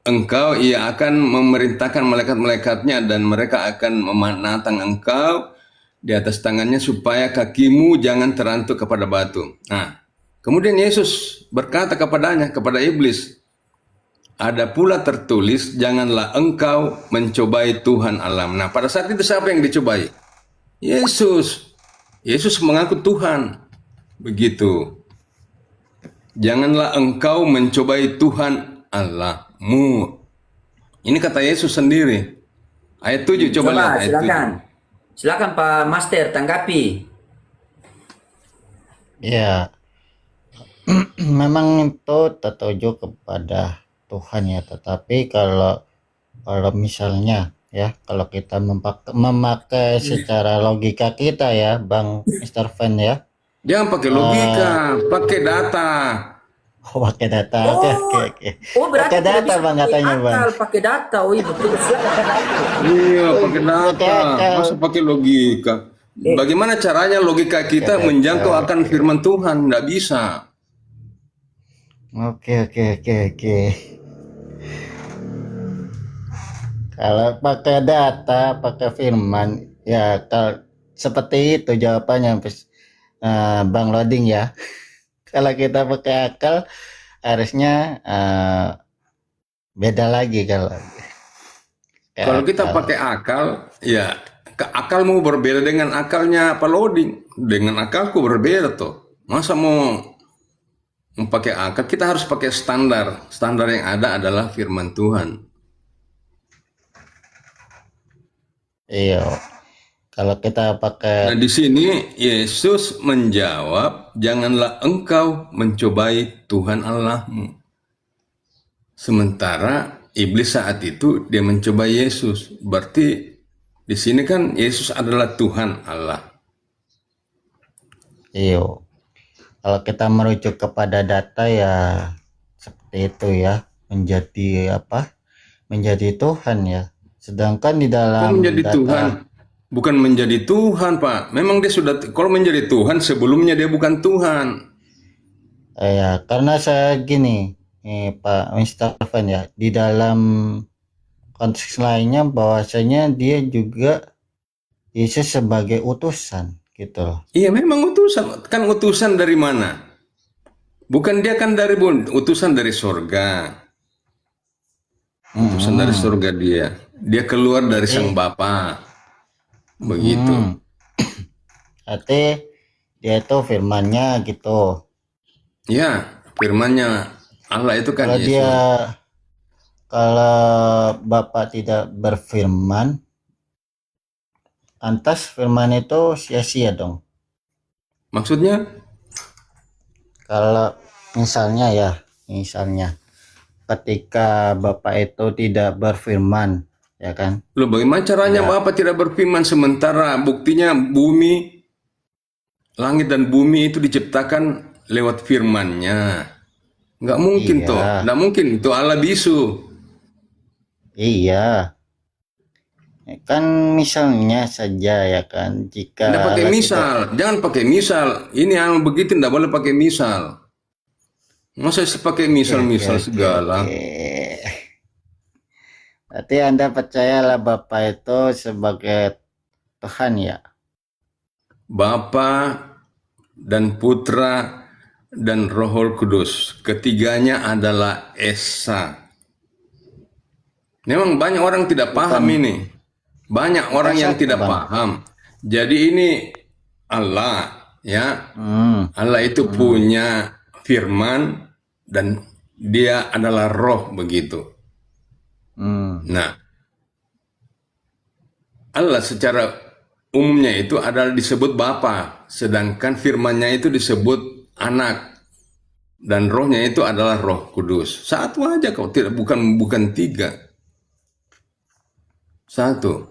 engkau, ia akan memerintahkan malaikat-malaikatnya dan mereka akan memanatang engkau di atas tangannya supaya kakimu jangan terantuk kepada batu. Nah, kemudian Yesus berkata kepada iblis, ada pula tertulis, janganlah engkau mencobai Tuhan Allah. Nah, pada saat itu siapa yang dicobai? Yesus. Yesus mengaku Tuhan. Begitu. Janganlah engkau mencobai Tuhan Allahmu. Ini kata Yesus sendiri. Ayat 7, coba lihat ayat 7. Silakan Pak Master tanggapi. Ya, memang itu tertuju kepada Tuhan ya, tetapi kalau misalnya ya, kalau kita memakai secara logika kita ya, Bang Mr. Fan ya. Jangan pakai logika, pakai data. Oh, pakai data. Oke. Oh, berarti Pakai tidak data bisa Bang pakai katanya, Bang. akal, pakai data. Oh, iya betul. Silakan. Iya, pakai data. Pakai akal. Masa pakai logika? Bagaimana caranya logika kita menjangkau akan firman Tuhan? Nggak bisa. Oke. Kalau pakai data, pakai firman, ya kalau seperti itu jawabannya, Bang Loading ya. Kalau kita pakai akal, harusnya beda lagi Kalau kita pakai akal, ya akalmu berbeda dengan akalnya Pak Loading. Dengan akalku berbeda tuh. Masa mau pakai akal, kita harus pakai standar. Standar yang ada adalah firman Tuhan. Iya. Kalau kita Nah, pakai di sini Yesus menjawab, janganlah engkau mencobai Tuhan Allahmu. Sementara iblis saat itu dia mencoba Yesus. Berarti di sini kan Yesus adalah Tuhan Allah. iyo. Kalau kita merujuk kepada data ya seperti itu ya, menjadi apa? Menjadi Tuhan ya. Sedangkan di Kok dalam menjadi data Tuhan? Bukan menjadi Tuhan, Pak. Memang dia sudah, kalau menjadi Tuhan sebelumnya dia bukan Tuhan. ya karena saya gini, Pak Mr. Van ya, di dalam konteks lainnya bahwasanya dia juga Yesus sebagai utusan gitu loh. Iya, memang utusan. Kan utusan dari mana? Bukan dia kan dari utusan dari sorga. Utusan dari sorga dia. Dia keluar dari sang Bapa. Begitu. Berarti dia itu firmannya gitu. Ya, firmannya Allah itu kan Kalau Yesus. dia kalau Bapak tidak berfirman, lantas firman itu sia-sia dong. Maksudnya? Kalau misalnya ketika Bapak itu tidak berfirman, ya kan? Loh, bagaimana caranya Bapak tidak berfirman sementara buktinya bumi, langit dan bumi itu diciptakan lewat firman-Nya. Nggak mungkin Iya. toh. Nggak mungkin. Itu Allah bisu. Iya. Kan misalnya saja ya kan, jika Nggak pakai Allah misal. Jangan pakai misal. Ini yang begitu nggak boleh pakai misal. Masa sih pakai misal-misal segala. Oke. Berarti Anda percayalah Bapak itu sebagai Tuhan ya? Bapa dan Putra dan Roh Kudus. Ketiganya adalah Esa. Memang banyak orang tidak paham ini. Banyak orang yang tidak paham. Jadi ini Allah, ya. Allah itu punya firman dan dia adalah roh begitu. Nah, Allah secara umumnya itu adalah disebut Bapa, sedangkan firman-Nya itu disebut anak. Dan rohnya itu adalah Roh Kudus. Satu aja kok, tidak bukan tiga. Satu.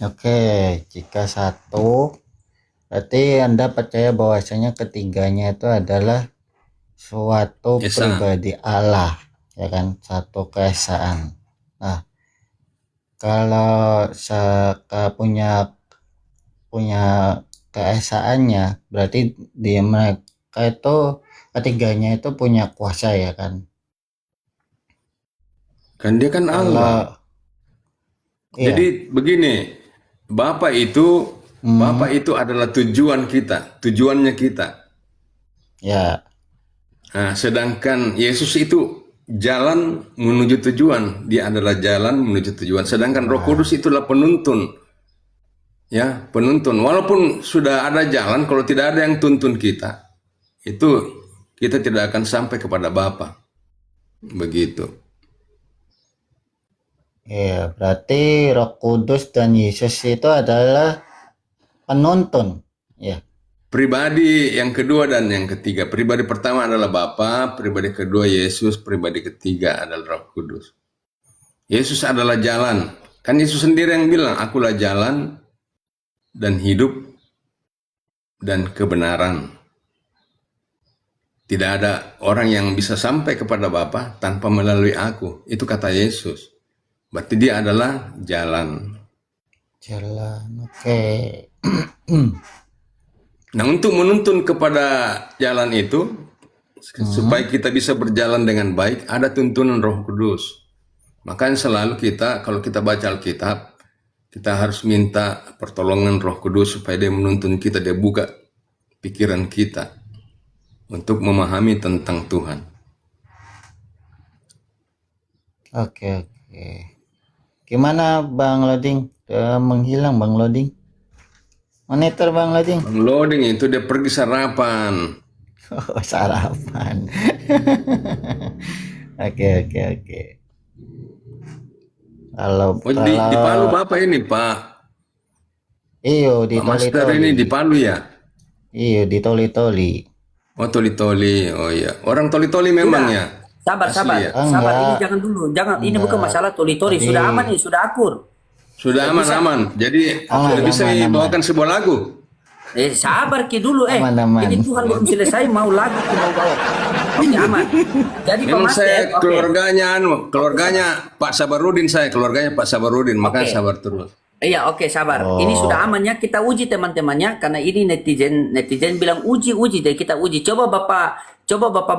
Oke, jika satu, berarti Anda percaya bahwasanya ketiganya itu adalah suatu Esa. pribadi Allah, ya kan? Satu keesaan. Nah, kalau punya keesaannya, berarti mereka itu ketiganya itu punya kuasa ya kan? Kan dia kan Allah. Iya. Jadi begini, Bapak itu adalah tujuan kita, tujuannya kita. Ya. Nah, sedangkan Yesus itu jalan menuju tujuan, dia adalah jalan menuju tujuan. Sedangkan Roh Kudus itulah penuntun. Ya, penuntun. Walaupun sudah ada jalan, kalau tidak ada yang tuntun kita, itu kita tidak akan sampai kepada Bapa. Begitu. Iya, berarti Roh Kudus dan Yesus itu adalah penuntun, ya. Pribadi yang kedua dan yang ketiga. Pribadi pertama adalah Bapa, pribadi kedua Yesus, pribadi ketiga adalah Roh Kudus. Yesus adalah jalan. Kan Yesus sendiri yang bilang, akulah jalan dan hidup dan kebenaran. Tidak ada orang yang bisa sampai kepada Bapa tanpa melalui aku. Itu kata Yesus. Berarti dia adalah jalan. Jalan, oke. Nah, untuk menuntun kepada jalan itu, supaya kita bisa berjalan dengan baik, ada tuntunan Roh Kudus. Makanya selalu kita, kalau kita baca Alkitab, kita harus minta pertolongan Roh Kudus supaya dia menuntun kita, dia buka pikiran kita untuk memahami tentang Tuhan. Oke. Gimana Bang Loading? Udah menghilang Bang Loading? Monitor Bang Loading? Bang Loading itu dia pergi sarapan. Oh, sarapan. Oke, oke, oke. Kalau Oh, di Palu Bapak ini, Pak. iyo di Pak Master ini di Palu ya? iyo di toli-toli. Oh, Toli-Toli. Oh iya. Orang Toli-Toli memang Sudah. ya? Sabar, Asli sabar, ya? sabar. Ini Enggak. jangan dulu, jangan. Ini Enggak. bukan masalah tori-tori. Tadi- Sudah aman nih, sudah akur. Sudah aman-aman. Jadi Aman, sudah bisa aman, aman. dibawakan sebuah lagu. Sabar ki dulu. Aman, aman. Ini Tuhan belum selesai mau lagu ki mau bawa. Oke, aman. Jadi Pak Memang Master, saya oke. keluarganya Pak Sabarudin, keluarganya Pak Sabarudin, makanya Oke. sabar terus. Iya, oke, sabar. Oh. Ini sudah aman ya. Kita uji teman-temannya karena ini netizen bilang uji, jadi kita uji. Coba Bapak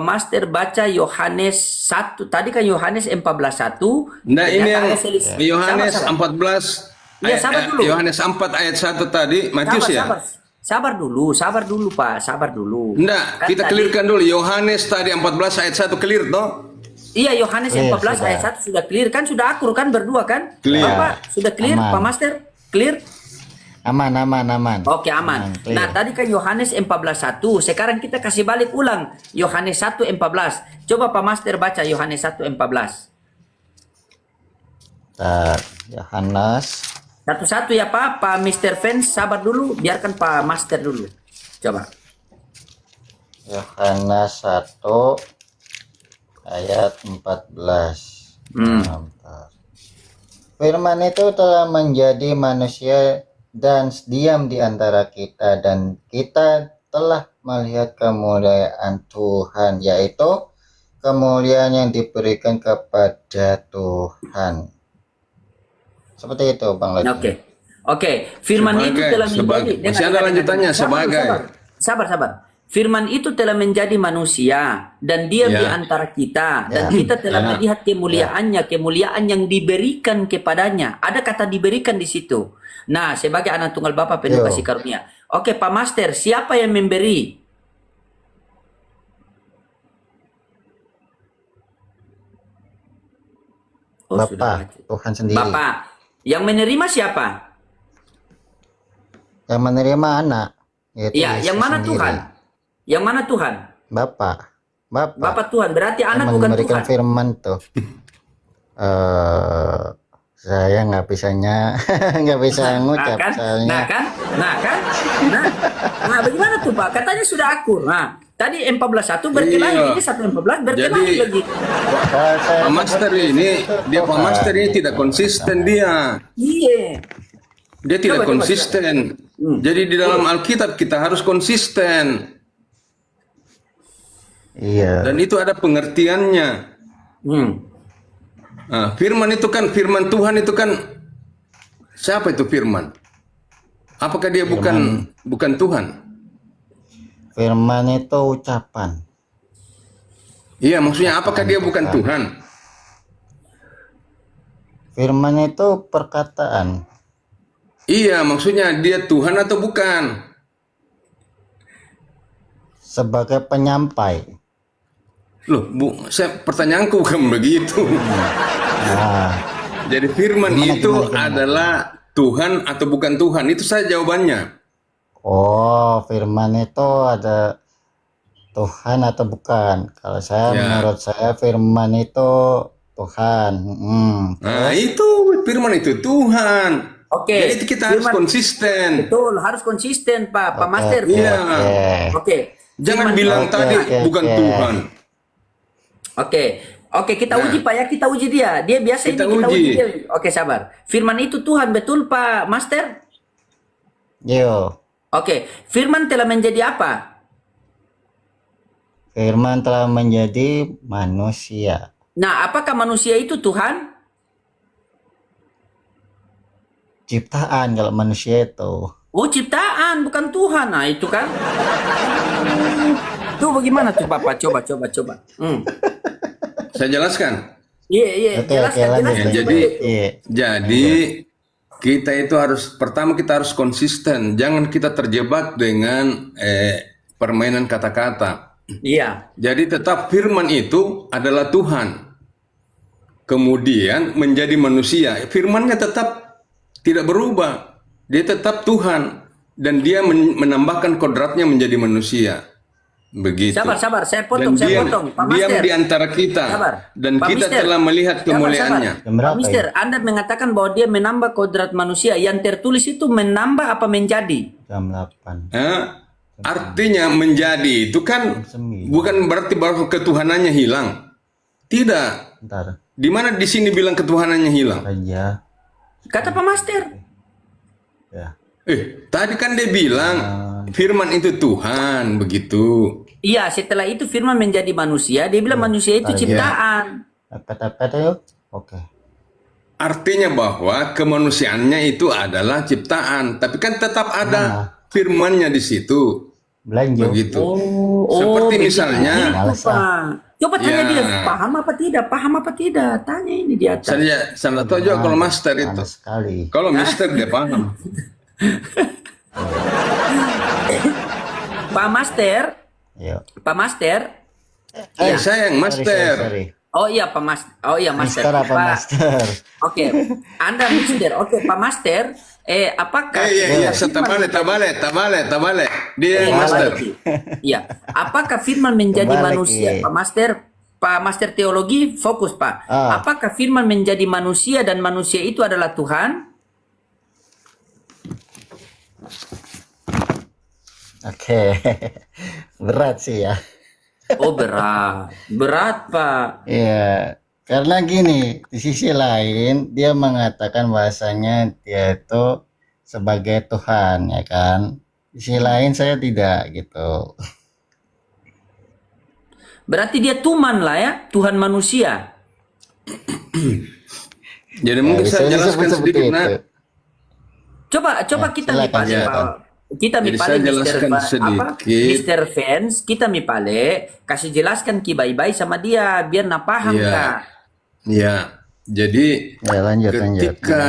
Master baca Yohanes 1. Tadi kan Yohanes 14:1. Nah, ini yang Ternyata ada selis- Yohanes Sabar, sabar. 14 Iya, sabar dulu. Yohanes 4 ayat 1 tadi, Matius ya? Sabar dulu Pak, sabar dulu. Enggak, Kan kita tadi- clearkan dulu. Yohanes tadi 14 ayat 1 clear toh? Iya, Yohanes Clear, 14 sudah. ayat 1 sudah clear kan, sudah akur kan berdua kan? Clear. Bapak sudah clear, Aman. Pak Master? Clear? Aman, aman, aman. Oke, aman. clear. Nah, tadi kan Yohanes 14:1. Sekarang kita kasih balik ulang Yohanes 1:14. Coba Pak Master baca Yohanes 1:14. Bentar, Yohanes Satu-satu ya Pak Mr. Fans sabar dulu, biarkan Pak Master dulu. Coba. Yohanes 1 ayat 14. Bentar. Firman itu telah menjadi manusia dan diam di antara kita, dan kita telah melihat kemuliaan Tuhan, yaitu kemuliaan yang diberikan kepada Tuhan. Seperti itu, Bang Lodi. Oke, firman itu telah menjadi. Masih ada lanjutannya, sebagai. Sabar. Firman itu telah menjadi manusia dan diam Ya. di antara kita, dan Ya. kita telah Ya. melihat kemuliaannya, kemuliaan yang diberikan kepadanya. Ada kata diberikan di situ. Nah, sebagai anak tunggal Bapa penuh Yo. kasih karunia. Oke, Pak Master, siapa yang memberi? Oh, sudah Bapak, mati. Tuhan sendiri. Bapak. Yang menerima siapa? Yang menerima anak, yaitu Iya, Yesus yang mana sendiri. Tuhan? Yang mana Tuhan? Bapak. Bapak Tuhan. Berarti yang anak bukan memberikan Tuhan. firman tuh. Saya nggak bisanya, nggak bisa ngucap Nah soalnya. kan? Nah, bagaimana tuh Pak? Katanya sudah akur. Nah, tadi 14:1 berkelahi, Iya. ini 1:14 berkelahi Jadi- lagi. Pak Master ini, Pak Master ini tidak konsisten dia. Iya. Dia tidak Coba, konsisten. Jadi di dalam Alkitab kita harus konsisten. Iya. Dan itu ada pengertiannya. Hmm. Nah, firman itu kan, firman Tuhan itu kan, siapa itu firman? Apakah dia bukan Tuhan? Firman itu ucapan. Iya, maksudnya apakah dia bukan Tuhan? Firman itu perkataan. Iya, maksudnya dia Tuhan atau bukan? Sebagai penyampai. Loh, pertanyaanku bukan begitu. Nah, Jadi firman Gimana, itu gimana? adalah Tuhan atau bukan Tuhan? Itu saja jawabannya. oh, firman itu ada Tuhan atau bukan? Kalau saya, Ya. menurut saya firman itu Tuhan. Nah, itu firman itu Tuhan. Oke, Jadi kita harus firman- konsisten. Betul, harus konsisten Pak Oke, Master. Iya. Oke. Jangan Firman- bilang Oke, tadi oke, bukan oke. Tuhan. Oke, kita Nah. uji Pak ya, kita uji dia. Dia biasa Kita ini kita uji. uji dia. Oke, sabar. Firman itu Tuhan, betul Pak Master? Yo, Oke, firman telah menjadi apa? firman telah menjadi manusia. Nah, apakah manusia itu Tuhan? Ciptaan kalau manusia itu. Oh, ciptaan, bukan Tuhan. Nah, itu kan. Itu bagaimana tuh Bapak? Coba. Saya jelaskan. Iya, Oke, jelaskan, lanjut. jelaskan. Jadi- Iya. Jadi kita itu pertama kita harus konsisten. Jangan kita terjebak dengan permainan kata-kata. Iya. Jadi tetap firman itu adalah Tuhan. Kemudian menjadi manusia. Firmannya tetap tidak berubah. Dia tetap Tuhan. dan dia menambahkan kodratnya menjadi manusia. Begitu. Sabar, saya Dan potong, Pak diam Master. di antara kita. Sabar. Dan Pak kita Mister. telah melihat kemuliaannya. Jam berapa Pak Mister, Anda mengatakan bahwa dia menambah kodrat manusia. Yang tertulis itu menambah apa menjadi? Jam 8. Artinya menjadi itu kan bukan berarti bahwa ketuhanannya hilang. Tidak. Bentar Di mana di sini bilang ketuhanannya hilang? aja. Kata Pak Master. Ya. Tadi kan dia bilang firman itu Tuhan, begitu. Iya, setelah itu firman menjadi manusia, dia bilang manusia itu ciptaan. Peta yuk. Oke. Artinya bahwa kemanusiaannya itu adalah ciptaan, tapi kan tetap ada firmannya di situ. Belanja. Begitu. Oh, Seperti begitu. misalnya, Itu, Pak. Coba tanya Ya. dia, paham apa tidak? Tanya ini di atas. saya salah tahu juga kalau master itu. Panas sekali. Kalau mister dia paham. Pak Master, Yuk. Pak Master. Saya yang master. Sorry. Oh iya, Pak Master. Oh iya, Master. Mister apa Pak- master? Oke, Anda Mister. Oke, Pak Master. Apakah Iya, tabale. Dia yang master. Iya. Apakah firman menjadi Kembali, manusia, Ki. Pak Master? Pak Master teologi, fokus Pak. Apakah firman menjadi manusia dan manusia itu adalah Tuhan? Oke. Berat sih ya. Oh berat Pak. Iya. Karena gini, di sisi lain dia mengatakan bahasanya dia itu sebagai Tuhan, ya kan? Di sisi lain saya tidak gitu. Berarti dia Tuman lah ya, Tuhan manusia. Jadi mungkin bisa saya jelaskan disebut seperti sedikit, itu. Nak. Coba kita silakan, mipale silakan. Pak. Kita Jadi mipale saya Mister jelaskan Pak. sedikit. Mister Fans, kita mipale kasih jelaskan ki baik-baik sama dia biar na paham Iya. Kak. Ya, jadi Ya, lanjut. ketika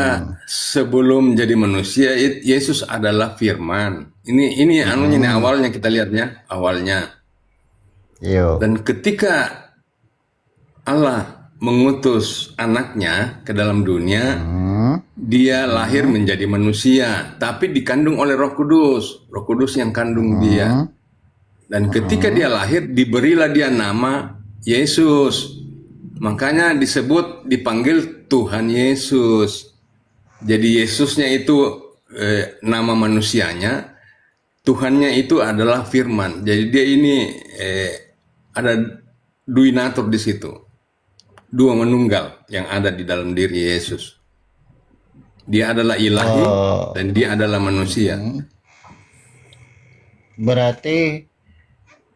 sebelum jadi manusia, Yesus adalah Firman. Ini anunya nih awalnya kita lihatnya, awalnya. Yuk. Dan ketika Allah mengutus anaknya ke dalam dunia, dia lahir menjadi manusia, tapi dikandung oleh Roh Kudus. Roh Kudus yang kandung dia. Dan ketika dia lahir, diberilah dia nama Yesus. Makanya dipanggil Tuhan Yesus. Jadi Yesusnya itu nama manusianya, Tuhannya itu adalah Firman. Jadi dia ini ada duinatur di situ, dua menunggal yang ada di dalam diri Yesus. Dia adalah ilahi dan dia adalah manusia. Berarti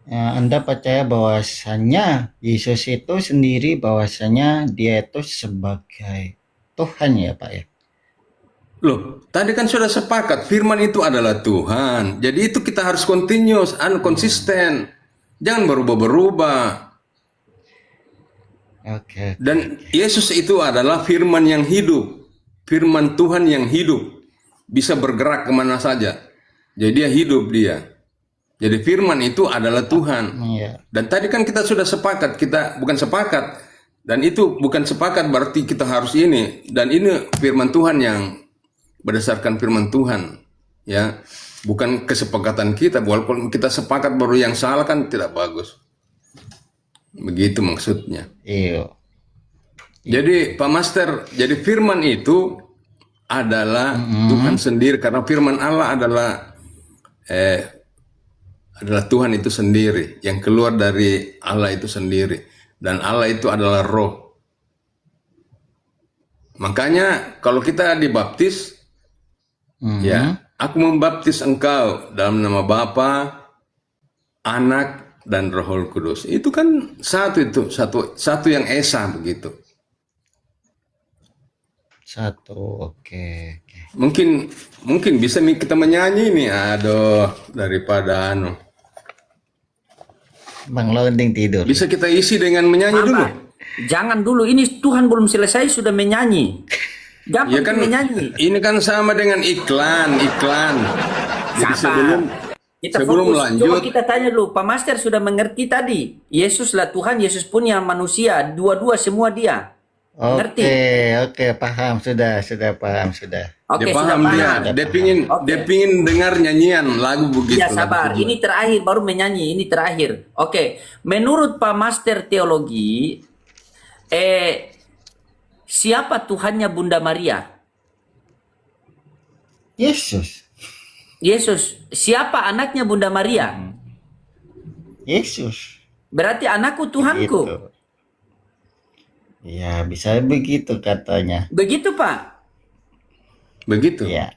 Anda percaya bahwasannya Yesus itu sendiri bahwasannya dia itu sebagai Tuhan ya Pak ya? Loh, tadi kan sudah sepakat Firman itu adalah Tuhan. Jadi itu kita harus continuous, konsisten. Jangan berubah-berubah. Oke. Dan Yesus itu adalah Firman yang hidup. Firman Tuhan yang hidup. Bisa bergerak kemana saja. Jadi dia hidup dia. Jadi Firman itu adalah Tuhan. Iya. Dan tadi kan kita sudah sepakat, kita bukan sepakat. Dan itu bukan sepakat berarti kita harus ini. Dan ini Firman Tuhan yang berdasarkan Firman Tuhan. Ya, bukan kesepakatan kita. Walaupun kita sepakat baru yang salah kan tidak bagus. Begitu maksudnya. Iya. Jadi Pak Master, jadi Firman itu adalah Tuhan sendiri, karena Firman Allah adalah Tuhan itu sendiri, yang keluar dari Allah itu sendiri, dan Allah itu adalah Roh. Makanya kalau kita dibaptis, ya, aku membaptis engkau dalam nama Bapa, Anak, dan Roh Kudus. Itu kan satu yang esa begitu. Satu. Oke. Mungkin bisa kita menyanyi nih, aduh, daripada Bang loading tidur. bisa kita isi dengan menyanyi dulu. Jangan dulu, ini Tuhan belum selesai sudah menyanyi. Gampang Ya kan, menyanyi. ini kan sama dengan iklan. Jadi Sabar. Kita sebelum fokus. lanjut, Coba kita tanya dulu, Pak Master sudah mengerti tadi. Yesuslah Tuhan, Yesus pun yang manusia, dua-dua semua dia. Ngerti? Oke, paham sudah paham sudah. Oke, Dia sudah paham dia. paham. Dia pingin dengar nyanyian lagu begitu. Ya lagu sabar, tujuan. ini terakhir baru menyanyi, ini terakhir. Oke, menurut Pak Master Teologi, siapa Tuhannya Bunda Maria? Yesus. Yesus. Siapa anaknya Bunda Maria? Yesus. Berarti anakku Tuhanku. Gitu. Ya, bisa begitu katanya. Begitu Pak. Begitu. Ya.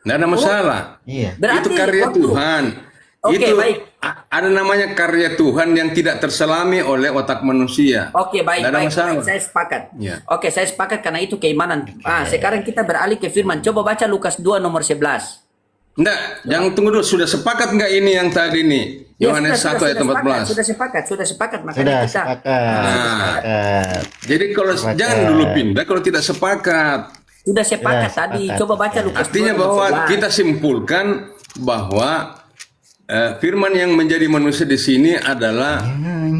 Nggak ada masalah. Iya. Berarti Itu karya waktu- Tuhan. Oke, Itu baik. ada namanya karya Tuhan yang tidak terselami oleh otak manusia. Oke, baik, Nggak ada baik. masalah. Saya sepakat. Ya. Oke, saya sepakat karena itu keimanan. Sekarang kita beralih ke firman. Coba baca Lukas 2 nomor 11. Enggak, jangan tunggu dulu. Sudah sepakat nggak ini yang tadi nih? Ya, Yohanes 1 ayat 14. Sudah sepakat. Makanya Sudah kita sepakat. Jadi kalau Sepakat. jangan dulu pindah kalau tidak sepakat. sudah sepakat Sudah tadi. sepakat. Coba baca Lukas 2 Artinya nomor bahwa 11. kita simpulkan bahwa firman yang menjadi manusia di sini adalah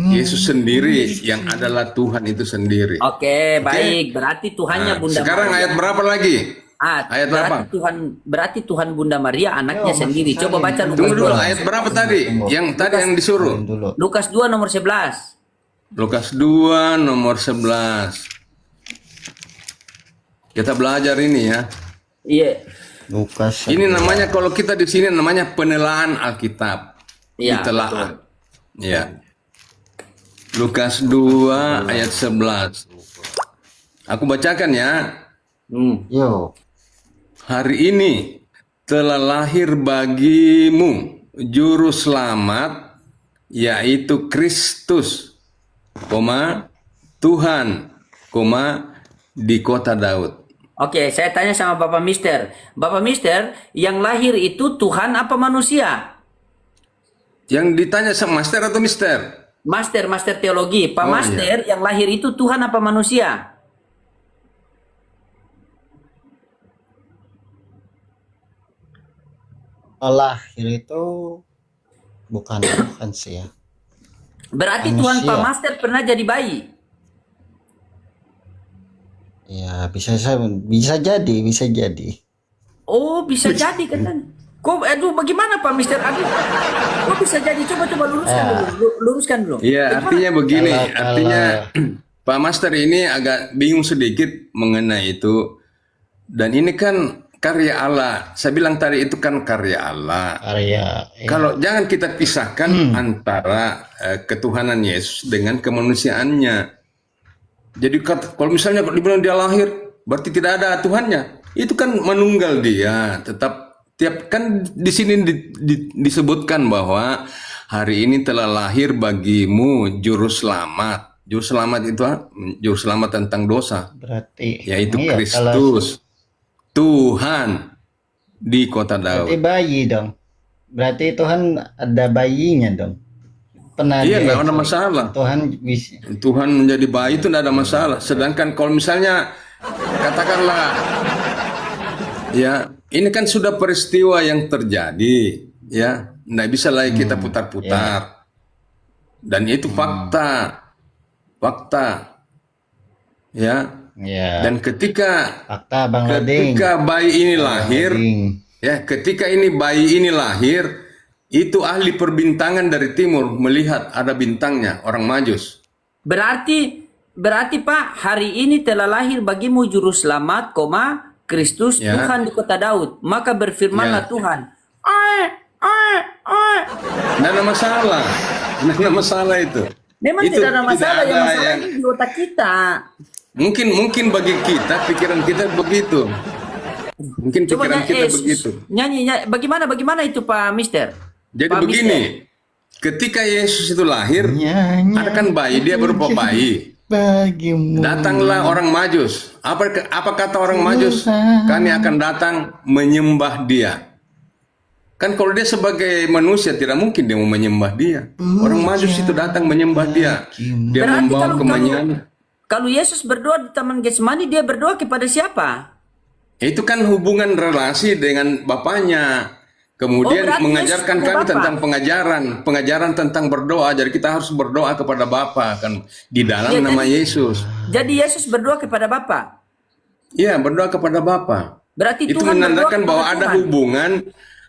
Yesus sendiri yang adalah Tuhan itu sendiri. Oke, baik. Berarti Tuhannya Nah, Bunda sekarang Maria. ayat berapa lagi? Ayat berarti Tuhan Bunda Maria anaknya sendiri. Coba baca Lukas Tunggu dulu, 2. ayat berapa tadi? Yang tadi yang disuruh. Dulu. Lukas 2 nomor 11. Lukas 2 nomor 11. Kita belajar ini ya. Iya. Lukas. Ini namanya kalau kita di sini namanya penelaahan Alkitab. Iya, Ditelaah. Ya. Lukas 2 ayat 11. Aku bacakan ya. Yo. Hari ini telah lahir bagimu juru selamat, yaitu Kristus, Tuhan, di kota Daud. Oke, saya tanya sama Bapak Mister. Bapak Mister, yang lahir itu Tuhan apa manusia? Yang ditanya sama master atau mister? Master teologi. Pak Oh, Master, yang lahir itu Tuhan apa manusia? Lahir itu bukan sih ya. Berarti Manusia. Tuhan Pak Master pernah jadi bayi. Ya, bisa jadi. Oh, bisa jadi kan? Kok, bagaimana Pak Mister? Kok bisa jadi? Coba luruskan dulu. Iya, Bagaimana? artinya begini, Kalau- artinya Pak Master ini agak bingung sedikit mengenai itu. Dan ini kan karya Allah. Saya bilang tadi itu kan karya Allah. Karya. Ya. Kalau jangan kita pisahkan antara ketuhanan Yesus dengan kemanusiaannya. Jadi kalau misalnya dibilang dia lahir, berarti tidak ada Tuhannya. Itu kan menunggal dia. Tetap kan di sini disebutkan bahwa hari ini telah lahir bagimu juru selamat. Juru selamat itu juru selamat tentang dosa, Berarti yaitu iya, Kristus, Tuhan di kota berarti Daud. bayi dong. Berarti Tuhan ada bayinya dong. Pernah Iya, di- nggak ada masalah. Tuhan bisa. Tuhan menjadi bayi itu tidak ada masalah. Sedangkan kalau misalnya katakanlah, ya ini kan sudah peristiwa yang terjadi, ya, nggak bisa lagi kita putar-putar. Dan itu fakta, ya. Ya. Dan ketika Fakta Bang Lading. bayi ini lahir, Lading. ya, ketika bayi ini lahir, itu ahli perbintangan dari timur melihat ada bintangnya, orang Majus. Berarti Pak, hari ini telah lahir bagimu juru selamat, Kristus Ya. Tuhan di kota Daud. Maka berfirmanlah Ya. Tuhan. Nggak ada masalah, nggak ada masalah itu. Memang Itu tidak ada masalah, tidak yang ada masalah ini di otak kita. Mungkin bagi kita pikiran kita begitu. Mungkin Coba pikiran kita begitu. nyanyi. Bagaimana itu Pak Mister? Jadi Pak begini, Mister. ketika Yesus itu lahir, Nyanyi ada kan bayi, dia berupa bayi. bagimu. Datanglah orang Majus. Apa kata orang Majus? Kami akan datang menyembah dia. Kan kalau dia sebagai manusia tidak mungkin dia mau menyembah dia. Orang Majus itu datang menyembah dia. Dia Berarti membawa kalau- kemenyangan. Kalau Yesus berdoa di Taman Getsemani, dia berdoa kepada siapa? Itu kan hubungan relasi dengan Bapaknya. Kemudian berarti mengajarkan Yesus kami Bapa. tentang pengajaran tentang berdoa. Jadi kita harus berdoa kepada Bapa kan di dalam Ya, nama jadi- Yesus. Jadi Yesus berdoa kepada Bapa. Iya, berdoa kepada Bapa. Berarti Itu Tuhan menandakan berdoa bahwa kepada Tuhan.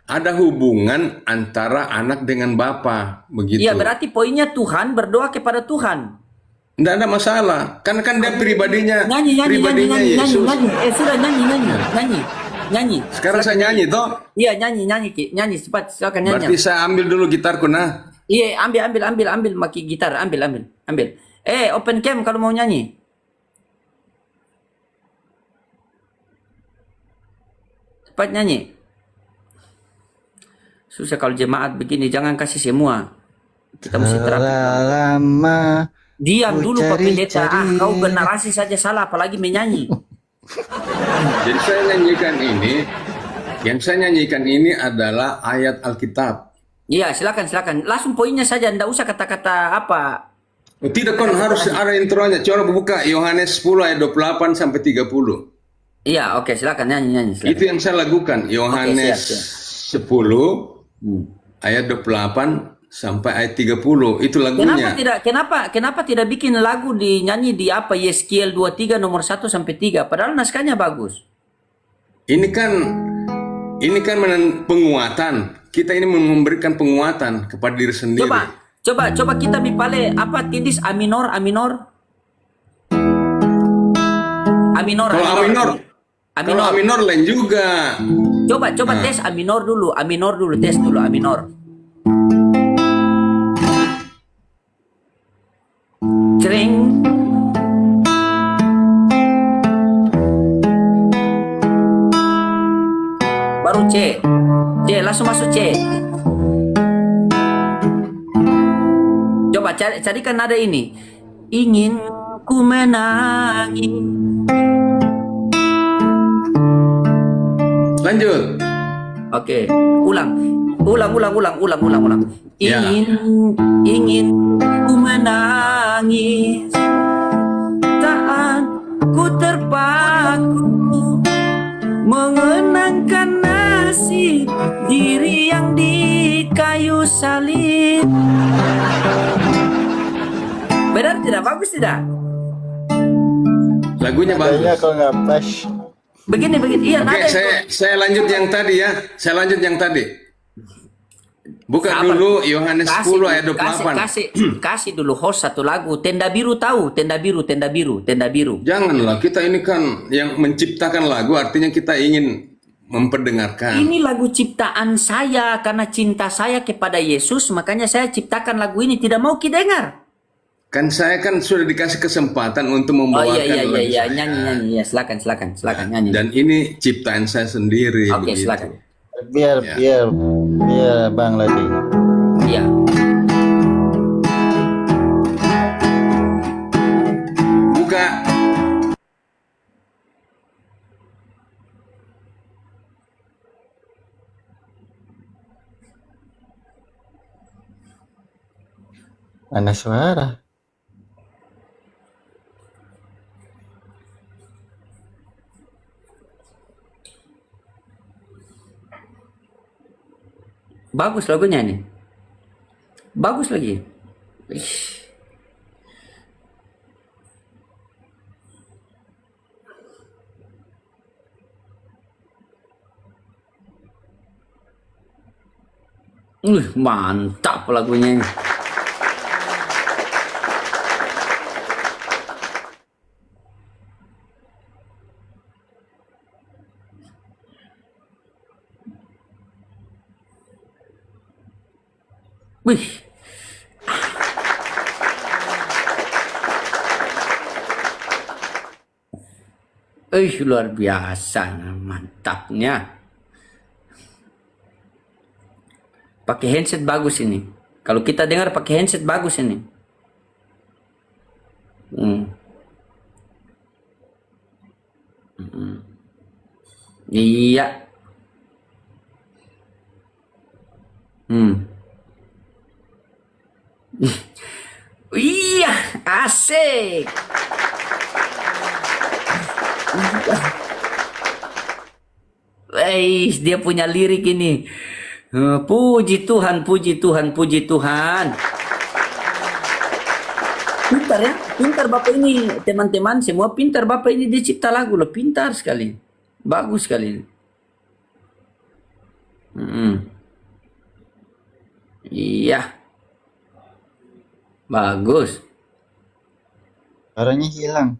ada hubungan antara anak dengan Bapa, begitu. Iya, berarti poinnya Tuhan berdoa kepada Tuhan. Tidak ada masalah. Kan dia pribadinya Nyanyi. Yesus. Sudah nyanyi. Sekarang saya nyanyi toh. Iya, nyanyi, Ki. Nyanyi cepat, silakan nyanyi. Berarti saya ambil dulu gitarku nah. Iya, ambil maki gitar, ambil. Open cam kalau mau nyanyi. Cepat nyanyi. Susah kalau jemaat begini, jangan kasih semua. Kita mesti terapi. Lama Diam ku dulu Pak Pendeta. cari-cari. Kau generasi saja salah, apalagi menyanyi. Jadi yang saya nyanyikan ini adalah ayat Alkitab. Iya, silakan. Langsung poinnya saja, ndak usah kata-kata apa. Oh, tidak kan harus ada intronya. Coba buka Yohanes 10 ayat 28 sampai 30. Iya, oke, silakan nyanyi. Silakan. Itu yang saya lakukan. Yohanes siap. 10 ayat 28 sampai ayat 30. Itu lagunya. Kenapa tidak bikin lagu dinyanyi di apa Yeskiel 23 nomor 1 sampai 3 padahal naskahnya bagus. Ini kan penguatan. Kita ini memberikan penguatan kepada diri sendiri. Coba kita bipale apa tindis A minor. Kalau A minor lain juga. Coba tes A minor dulu, tes dulu A minor. Cering. Baru C, langsung masuk C. Coba carikan nada ini. Ingin ku menangis. Lanjut. Oke, ulang. Ya. Ingin ku menangis saat ku terpaku mengenangkan nasib diri yang di kayu salib. Benar tidak? Bagus tidak? Lagunya kayaknya bagus. kalau nggak pas. Begini. Iya, Oke, nada itu. saya lanjut yang tadi ya. Saya lanjut yang tadi. Buka Sabar. dulu Yohanes 10 ayat 28. Kasih dulu host satu lagu. Tenda biru tahu? Tenda biru. Janganlah, kita ini kan yang menciptakan lagu, artinya kita ingin memperdengarkan. Ini lagu ciptaan saya karena cinta saya kepada Yesus, makanya saya ciptakan lagu ini. Tidak mau dengar. Kan saya kan sudah dikasih kesempatan untuk Oh membawakan iya, lagu saya. nyanyi ya, silakan nyanyi. Dan ini ciptaan saya sendiri. Oke, begitu. silakan. Biar Bang Ladi. Iya. Buka. Mana suara? Bagus lagunya nih. Bagus lagi. Ih. Mantap lagunya. Wih. Luar biasa, mantapnya. Pakai handset bagus ini. Kalau kita dengar pakai handset bagus ini. Iya. Iya, asik. Dia punya lirik ini. Puji Tuhan, puji Tuhan, puji Tuhan. Pintar ya, pintar Bapak ini, teman-teman semua pintar. Bapak ini dia cipta lagu loh, pintar sekali, bagus sekali. Iya, bagus. Suaranya hilang.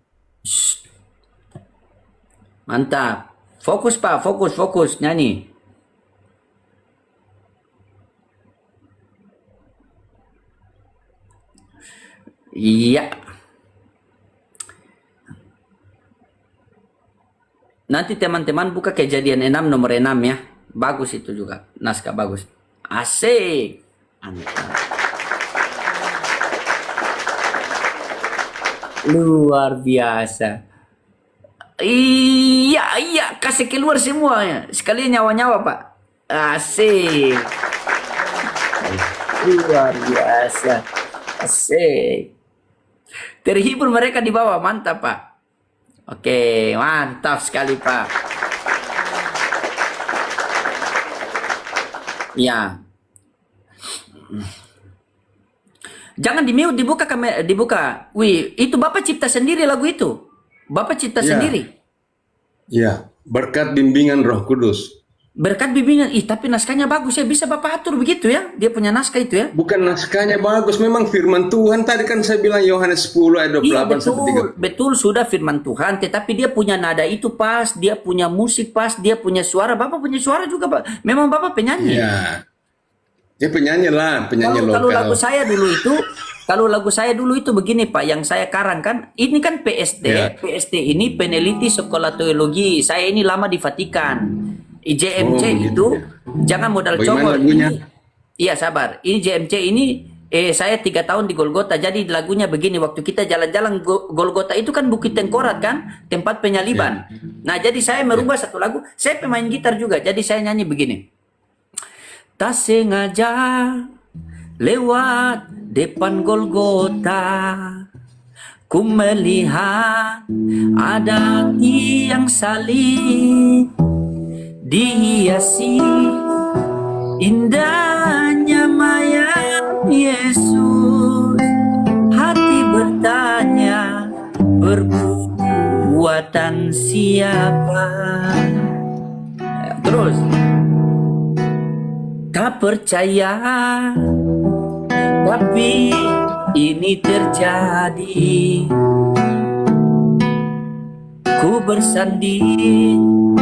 Mantap. Fokus Pak, fokus, fokus nyanyi. Iya. Nanti teman-teman buka Kejadian 6 nomor 6 ya. Bagus itu juga. Naskah bagus. Asik. Mantap. Luar biasa. Iya, iya. Kasih keluar semuanya. Sekalian nyawa-nyawa Pak. Asik. Luar biasa. Asik. Terhibur mereka di bawah, mantap Pak. Oke, mantap sekali Pak. Ya. Jangan di mute, dibuka kamera, dibuka. Wih, itu Bapak cipta sendiri lagu itu. Bapak cipta Ya. sendiri. Ya, berkat bimbingan Roh Kudus. Berkat bimbingan, tapi naskahnya bagus ya. Bisa Bapak atur begitu ya. Dia punya naskah itu ya. Bukan naskahnya bagus, memang firman Tuhan. Tadi kan saya bilang Yohanes 10 ayat 28 Iya sampai betul, betul sudah firman Tuhan. Tetapi dia punya nada itu pas, dia punya musik pas, dia punya suara. Bapak punya suara juga Pak. Memang Bapak penyanyi. Iya. Ya penyanyi lah, penyanyi Kalau lokal. lagu saya dulu itu begini Pak, yang saya karang kan, ini kan PST, Ya. PST ini peneliti sekolah teologi. Saya ini lama di Vatikan. IJMC Oh, begitu itu ya. jangan modal Bagaimana congol. lagunya? Iya sabar. Ini JMC ini saya 3 tahun di Golgota. Jadi lagunya begini, waktu kita jalan-jalan Golgota itu kan Bukit Tengkorat kan, tempat penyaliban. Nah jadi saya merubah satu lagu. Saya pemain gitar juga. Jadi saya nyanyi begini. Tak sengaja lewat depan Golgota, ku melihat ada tiang salib, dihiasi indahnya mayat Yesus. Hati bertanya, perbuatan siapa? Terus, tak percaya, tapi ini terjadi. Ku bersanding,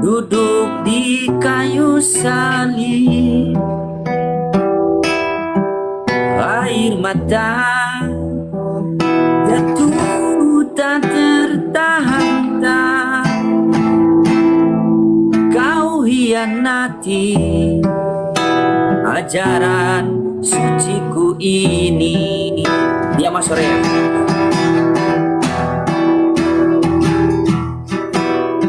duduk di kayu salib, air mata jatuh tak tertahan. Kau hianati ajaran suciku ini. Dia Mas Sore.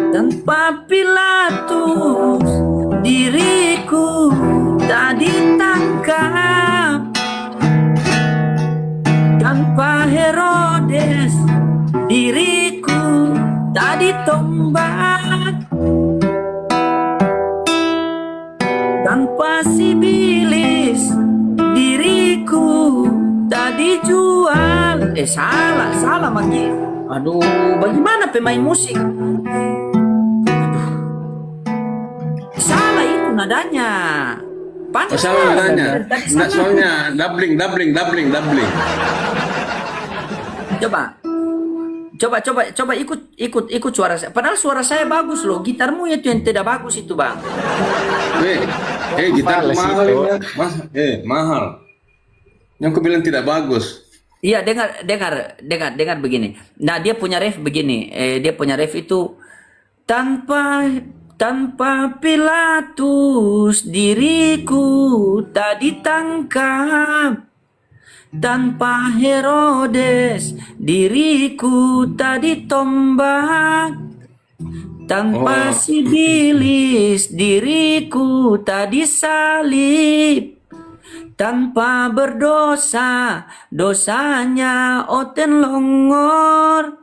Tanpa Pilatus diriku tak ditangkap, tanpa Herodes diriku tak ditombak, tanpa Sibilis diriku tak dijual. Salah Magi. Aduh, bagaimana pemain musik? Salah itu nadanya. Panas. Oh, salah nadanya. Tadi Nah, salah. soalnya doubling. Coba ikut suara saya. Padahal suara saya bagus loh. Gitarmu itu yang tidak bagus itu, Bang. Gitar Males mahal itu. ini. Mas, mahal. Yang aku bilang tidak bagus. Iya, dengar begini. Nah, dia punya ref begini. Dia punya ref itu tanpa Pilatus diriku tak ditangkap, tanpa Herodes diriku tak ditombak, tanpa Sibilis diriku tak disalib, tanpa berdosa dosanya oten longor.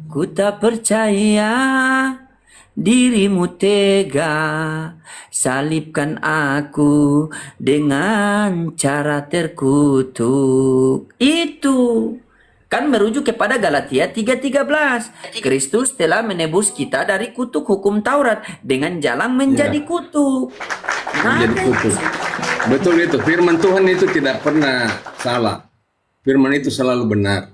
Ku tak percaya, dirimu tega, salibkan aku dengan cara terkutuk. Itu kan merujuk kepada Galatia 3:13. Kristus telah menebus kita dari kutuk hukum Taurat dengan jalan menjadi kutuk. Menjadi Nah, kutuk. Betul itu. Firman Tuhan itu tidak pernah salah. Firman itu selalu benar.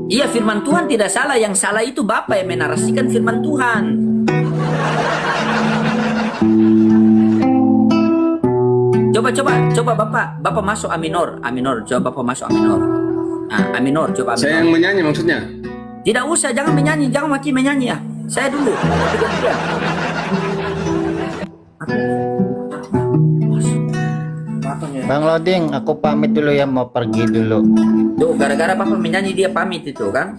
iya, firman Tuhan tidak salah. Yang salah itu Bapak yang menarasikan firman Tuhan. Coba Bapak masuk A minor. Coba Bapak masuk A minor. A minor, coba A minor. Saya yang menyanyi maksudnya. Tidak usah, jangan menyanyi, jangan maki menyanyi ya. Saya dulu. Nanti gantian. Bang Loding, aku pamit dulu ya, mau pergi dulu. Tuh, gara-gara Papa menyanyi dia pamit itu kan.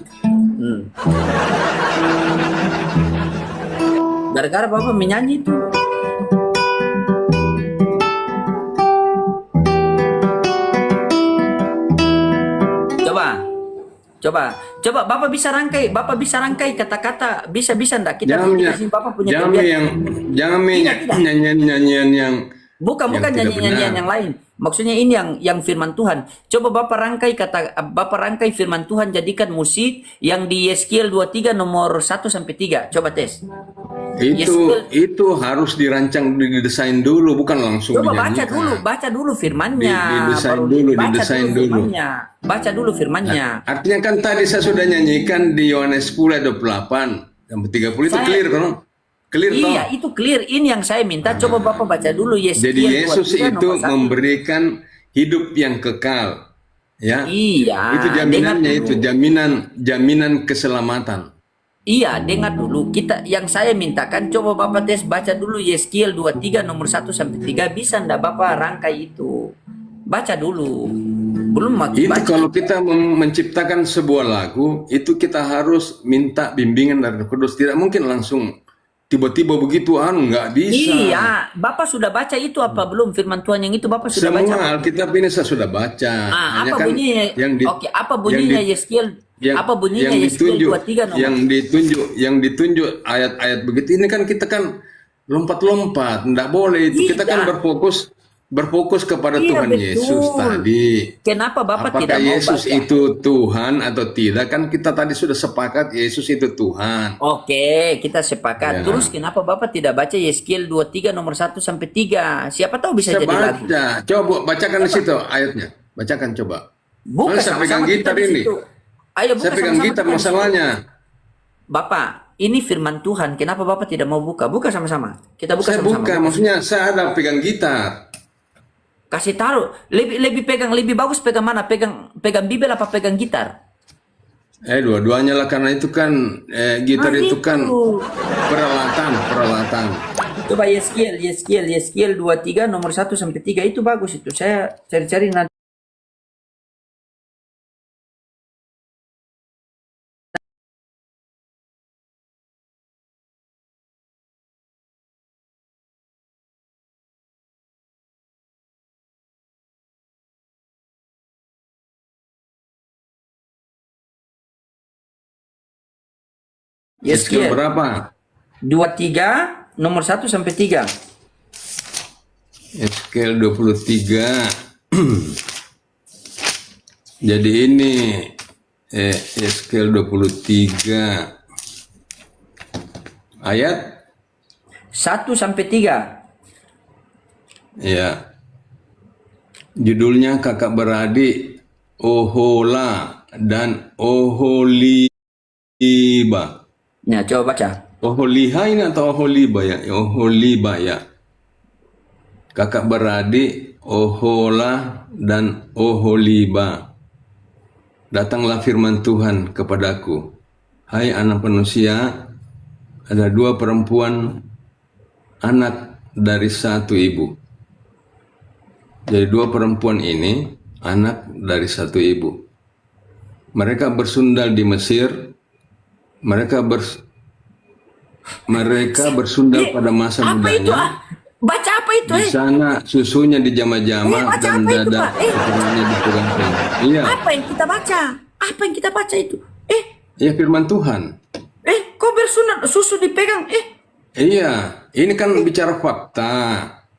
Gara-gara Papa menyanyi itu. Coba Bapak bisa rangkai kata-kata, bisa enggak kita Jangan kasih Bapak punya jangan kebiasaan. jangan Tidak. nyanyian yang Bukan tidak nyanyian benar. yang lain. Maksudnya ini yang firman Tuhan. Coba Bapak rangkai firman Tuhan, jadikan musik yang di Yeskiel 23 nomor 1 sampai 3. Coba tes. Itu harus dirancang, didesain dulu, bukan langsung Coba dinyanyikan. baca dulu firmannya. Didesain Baru dulu, baca didesain dulu. firmannya. Baca dulu firmannya. Artinya kan tadi saya sudah nyanyikan di Yohanes 10 ayat 28 sampai 30 itu clear kan? Clear toh? Iya, itu clear. Ini yang saya minta. Coba Bapak baca dulu Yeskiel Jadi Yesus 23 itu nomor 1. memberikan hidup yang kekal. Ya. Iya. Itu jaminannya, dengar itu dulu. jaminan keselamatan. Iya, dengar dulu. Yang saya mintakan, coba Bapak tes baca dulu Yeskiel 23 nomor 1 sampai 3. Bisa ndak Bapak rangkai itu? Baca dulu. Belum mati Itu baca. kalau kita menciptakan sebuah lagu, itu kita harus minta bimbingan dari Roh Kudus. Tidak mungkin langsung tiba-tiba begitu, nggak bisa. Iya, Bapak sudah baca itu apa belum firman Tuhan yang itu Bapak sudah baca? Semua Alkitab ini saya sudah baca. Hanya Apa kan bunyinya? Oke, apa bunyinya Yeskiel? Apa bunyinya Yeskiel 23 nomor? yang ditunjuk ayat-ayat begitu ini kan kita kan lompat-lompat, enggak boleh itu. Kita kan berfokus kepada Iya, Tuhan betul. Yesus tadi. Kenapa Bapak Apakah tidak mau Yesus baca? itu Tuhan atau tidak? Kan kita tadi sudah sepakat Yesus itu Tuhan. Oke, kita sepakat. Ya. Terus kenapa Bapak tidak baca Yeskiel 23 nomor 1 sampai 3? Siapa tahu bisa Saya jadi lagu. baca. Coba bacakan di situ ayatnya. Bacakan coba. Buka Soalnya saya pegang sama-sama kita gitar di ini. situ. Ayo buka Saya pegang sama-sama gitar kita di situ. masalahnya. Bapak, ini firman Tuhan. Kenapa Bapak tidak mau buka? Buka sama-sama. Kita buka Saya sama-sama. buka, maksudnya saya ada pegang gitar. Kasih taruh. Lebih bagus pegang mana? Pegang Bibel apa pegang gitar? Dua-duanya lah, karena itu kan gitar itu kan peralatan. Coba Yeskiel 23 nomor 1 sampai 3 itu bagus itu. Saya cari-cari nanti. Yeskiel Yeskiel berapa? 23 nomor 1 sampai 3. Yeskiel 23. Jadi ini Yeskiel 23 ayat 1 sampai 3. ya. Judulnya kakak beradik Ohola dan Oholiba. Nah, coba baca. Oholiha ini atau Oholiba ya? Oholiba ya. Kakak beradik Ohola dan Oholiba. Datanglah firman Tuhan kepadaku. Hai anak manusia, ada dua perempuan anak dari satu ibu. Jadi dua perempuan ini anak dari satu ibu. Mereka bersundal di Mesir. Mereka bersundal pada masa Apa itu? mudanya. Baca apa itu? Di sana susunya dijama-jama baca dan apa itu, dada Pak? keturunannya dipegang-pegang. Iya, Apa yang kita baca? Apa yang kita baca itu? iya firman Tuhan. Kok susu dipegang. Iya, ini kan bicara fakta.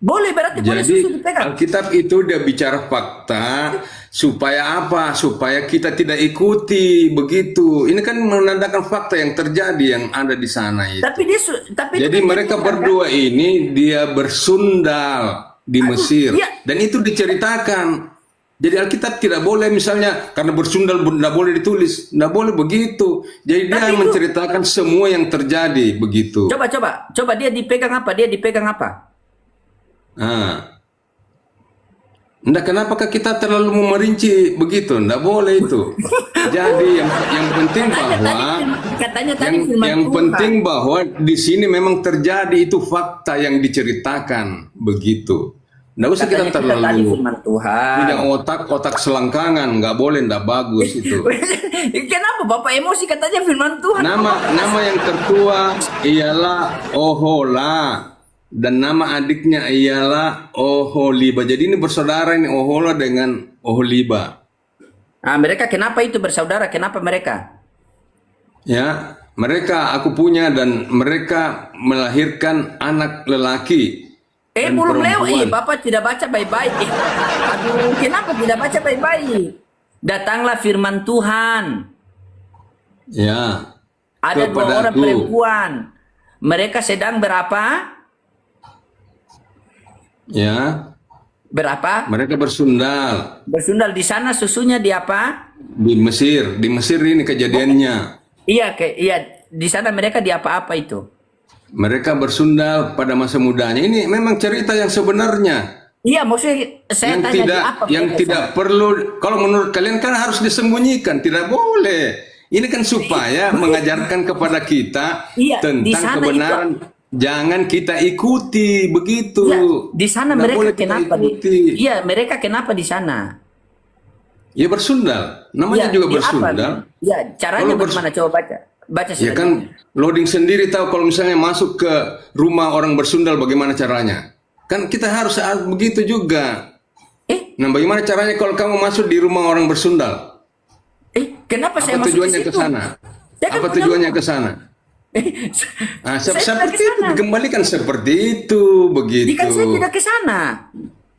Boleh, berarti boleh susu Jadi dipegang. Alkitab itu dia bicara fakta supaya apa? Supaya kita tidak ikuti begitu. Ini kan menandakan fakta yang terjadi yang ada di sana itu. Tapi Jadi itu mereka dipegang, kan? berdua ini dia bersundal di Mesir iya. dan itu diceritakan. Jadi Alkitab tidak boleh misalnya karena bersundal tidak boleh ditulis, tidak boleh begitu. Jadi dia Tapi itu- menceritakan semua yang terjadi begitu. Coba dia dipegang apa? Dia dipegang apa? Nah, enggak, kenapakah kita terlalu memerinci begitu? Enggak boleh itu. Jadi yang penting bahwa Katanya tadi firman yang Tuhan. penting bahwa di sini memang terjadi itu fakta yang diceritakan begitu. Enggak usah kita Katanya tadi terlalu firman Tuhan. tidak otak selangkangan, nggak boleh, enggak bagus itu. Kenapa Bapak emosi, katanya firman Tuhan? Nama yang tertua ialah Ohola dan nama adiknya ialah Oholiba. Jadi ini bersaudara ini Ohola dengan Oholiba. Nah, mereka kenapa itu bersaudara? Kenapa mereka? Ya, mereka aku punya dan mereka melahirkan anak lelaki. dan Belum perempuan. Bapak tidak baca baik-baik. Aduh, kenapa tidak baca baik-baik? Datanglah firman Tuhan. Ya. Ada dua Kepadaku. orang perempuan. Mereka sedang berapa? Ya, Berapa? mereka bersundal Bersundal di sana susunya di apa? di Mesir. Di Mesir ini kejadiannya. Iya, di sana mereka di apa-apa itu? Mereka bersundal pada masa mudanya. Ini memang cerita yang sebenarnya. Iya, maksudnya saya Yang tanya di tidak apa yang mereka tidak sana? perlu, kalau menurut kalian kan harus disembunyikan, tidak boleh. Ini kan supaya mengajarkan kepada kita Iya, di tentang sana kebenaran. Jangan kita ikuti begitu. Iya, di sana Nggak boleh mereka kita kenapa? ikuti. Iya, mereka kenapa di sana? Ya bersundal, namanya Iya, juga di apa? bersundal. Iya, caranya Kalau bagaimana? Coba baca. Baca Ya selanjutnya. kan loading sendiri tahu kalau misalnya masuk ke rumah orang bersundal bagaimana caranya. Kan kita harus begitu juga. Nah, bagaimana caranya kalau kamu masuk di rumah orang bersundal? Kenapa saya Apa masuk tujuannya ke ke situ? sana? Saya kan Apa punya tujuannya rumah. ke sana? Nah, Saya tidak seperti ke itu sana. dikembalikan seperti itu begitu. Kan saya tidak ke sana.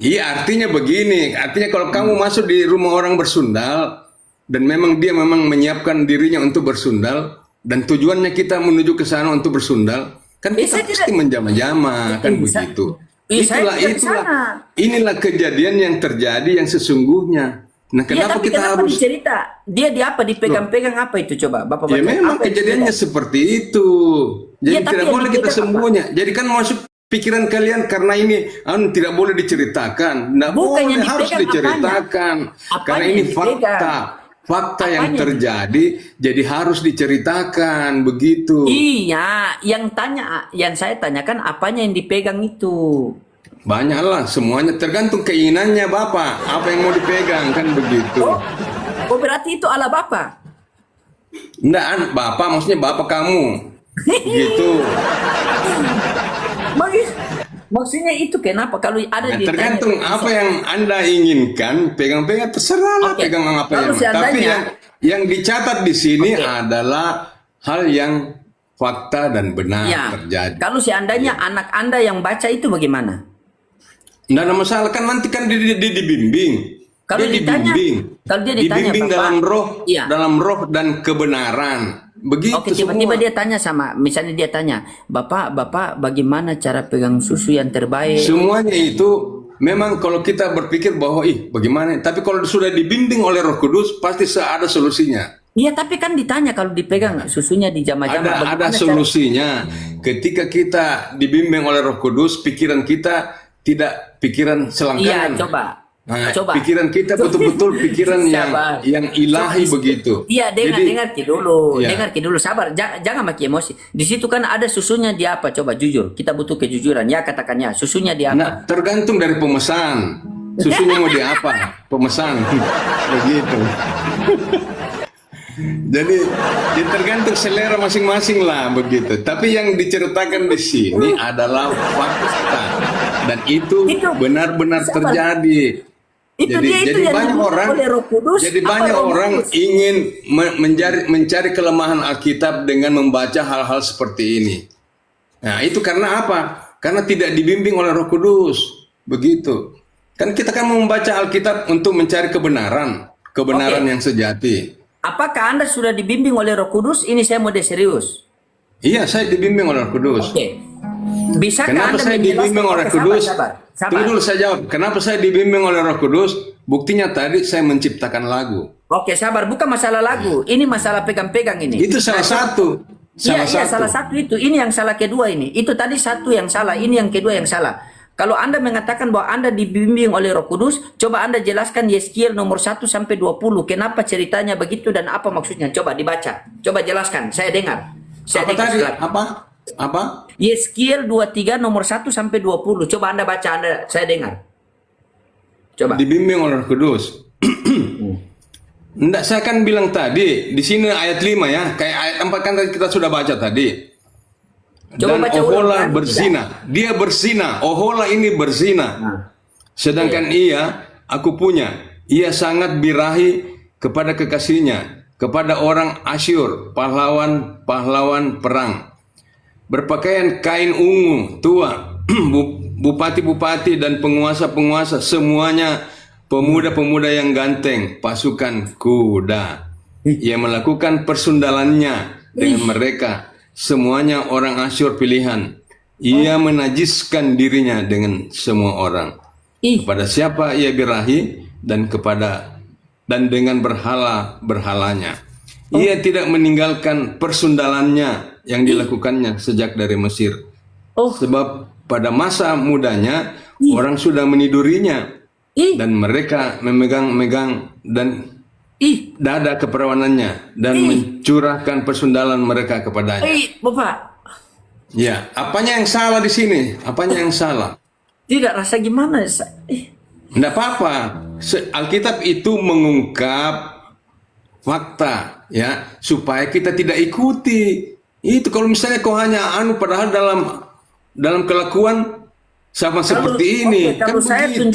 Iya, artinya begini. Artinya kalau kamu masuk di rumah orang bersundal dan memang dia memang menyiapkan dirinya untuk bersundal dan tujuannya kita menuju ke sana untuk bersundal, kan kita saya pasti tidak- menjama-jama kan Saya- begitu. saya tidak ke sana. Inilah kejadian yang terjadi yang sesungguhnya. Nah, Iya, kenapa tapi kita kenapa harus dicerita? Dia di apa? Dipegang-pegang apa itu? Coba Bapak baca. ya memang Apa yang kejadiannya dipegang? seperti itu. Jadi Iya, tapi tidak yang boleh kita dipegang apa? sembunyi. Jadi kan masuk pikiran kalian karena ini tidak boleh diceritakan. Tidak Bukan boleh, yang harus dipegang, diceritakan. Apanya Karena yang ini dipegang? fakta. Fakta yang Apanya? terjadi jadi harus diceritakan begitu. Iya, yang saya tanyakan apanya yang dipegang itu? Banyaklah semuanya tergantung keinginannya Bapak. Apa yang mau dipegang kan begitu. Oh, berarti itu ala Bapak. Enggak, Bapak maksudnya Bapak kamu. Gitu. Maksudnya itu kenapa kalau ada Ya, ditanya tergantung bisa- apa yang Anda inginkan, pegang-pegang terserah lah, Oke. pegang apa Lalu yang. Tapi seandainya- yang dicatat di sini Oke. adalah hal yang fakta dan benar Ya, terjadi. kalau seandainya anak Anda yang baca itu bagaimana? Nggak ada masalah kan nanti kan dibimbing. Kalau dia ditanya- dibimbing. kalau dia ditanya, dibimbing Bapak, iya. dalam roh dan kebenaran. Begitu Oke, tiba-tiba semua. dia tanya misalnya dia tanya, Bapak, bagaimana cara pegang susu yang terbaik? Semuanya itu memang kalau kita berpikir bahwa bagaimana, tapi kalau sudah dibimbing oleh Roh Kudus pasti ada solusinya. Iya, tapi kan ditanya kalau dipegang susunya di jama-jama. Ada solusinya. Ketika kita dibimbing oleh Roh Kudus, pikiran kita tidak pikiran Iya, selangkangan. coba. Nah, Coba. pikiran kita betul-betul pikiran Sabar. yang ilahi begitu. Iya, Jadi, dengar dulu, Iya. dengar dulu, sabar, jangan maki emosi. Di situ kan ada susunya di apa? Coba jujur, kita butuh kejujuran. Ya katakannya, susunya di apa? nah, tergantung dari pemesan. Susunya mau di apa? Pemesan. Begitu. Jadi ya tergantung selera masing-masing lah begitu. Tapi yang diceritakan di sini adalah fakta dan itu Itu. benar-benar Sabar. terjadi. Itu Jadi, dia itu jadi yang banyak dibimbing orang, oleh Roh Kudus. jadi apa banyak Roh orang Kudus? ingin mencari kelemahan Alkitab dengan membaca hal-hal seperti ini. Nah, itu karena apa? Karena tidak dibimbing oleh Roh Kudus. Begitu. Kan kita kan membaca Alkitab untuk mencari kebenaran Oke. yang sejati. Apakah Anda sudah dibimbing oleh Roh Kudus? Ini saya mau serius. Iya, saya dibimbing oleh Roh Kudus. Oke. Bisakah Kenapa Anda saya dibimbing oleh Oke, Kudus? sabar. Tunggu dulu saya jawab. Kenapa saya dibimbing oleh Roh Kudus? Buktinya tadi saya menciptakan lagu. Oke, sabar. Bukan masalah lagu. Ini masalah pegang-pegang ini. Itu salah satu. Iya, salah satu itu. Ini yang salah kedua ini. Itu tadi satu yang salah. Ini yang kedua yang salah. Kalau Anda mengatakan bahwa Anda dibimbing oleh Roh Kudus, coba Anda jelaskan Yeskiel nomor 1 sampai 20. Kenapa ceritanya begitu dan apa maksudnya? Coba dibaca. Coba jelaskan. Saya dengar. Saya Apa dengar. tadi? Silakan. Apa? Yeskiel 23 nomor 1 sampai 20. Coba Anda baca, saya dengar. Coba. Dibimbing oleh Roh Kudus. Enggak, saya kan bilang tadi di sini ayat 5 ya, kayak ayat 4 kan kita sudah baca tadi. Coba Dan baca Ohola ulang. berzina. Dia berzina. Ohola ini berzina. Nah. Sedangkan aku punya. Ia sangat birahi kepada kekasihnya, kepada orang Asyur, pahlawan perang. Berpakaian kain ungu tua, bupati-bupati dan penguasa-penguasa, semuanya pemuda-pemuda yang ganteng, pasukan kuda. Ia melakukan persundalannya dengan mereka, semuanya orang Asyur pilihan. Ia menajiskan dirinya dengan semua orang. Kepada siapa ia birahi dan dengan berhalanya. Ia tidak meninggalkan persundalannya yang dilakukannya sejak dari Mesir. Sebab pada masa mudanya orang sudah menidurinya dan mereka memegang-megang dan dada keperawanannya dan mencurahkan persundalan mereka kepadanya. Bapak. Ya, apanya yang salah di sini? Apanya yang salah? Tidak rasa gimana? Tidak apa-apa. Alkitab itu mengungkap fakta, ya, supaya kita tidak ikuti. Itu kalau misalnya kau hanya padahal dalam kelakuan sama seperti ini. Kalau Kan saya begitu.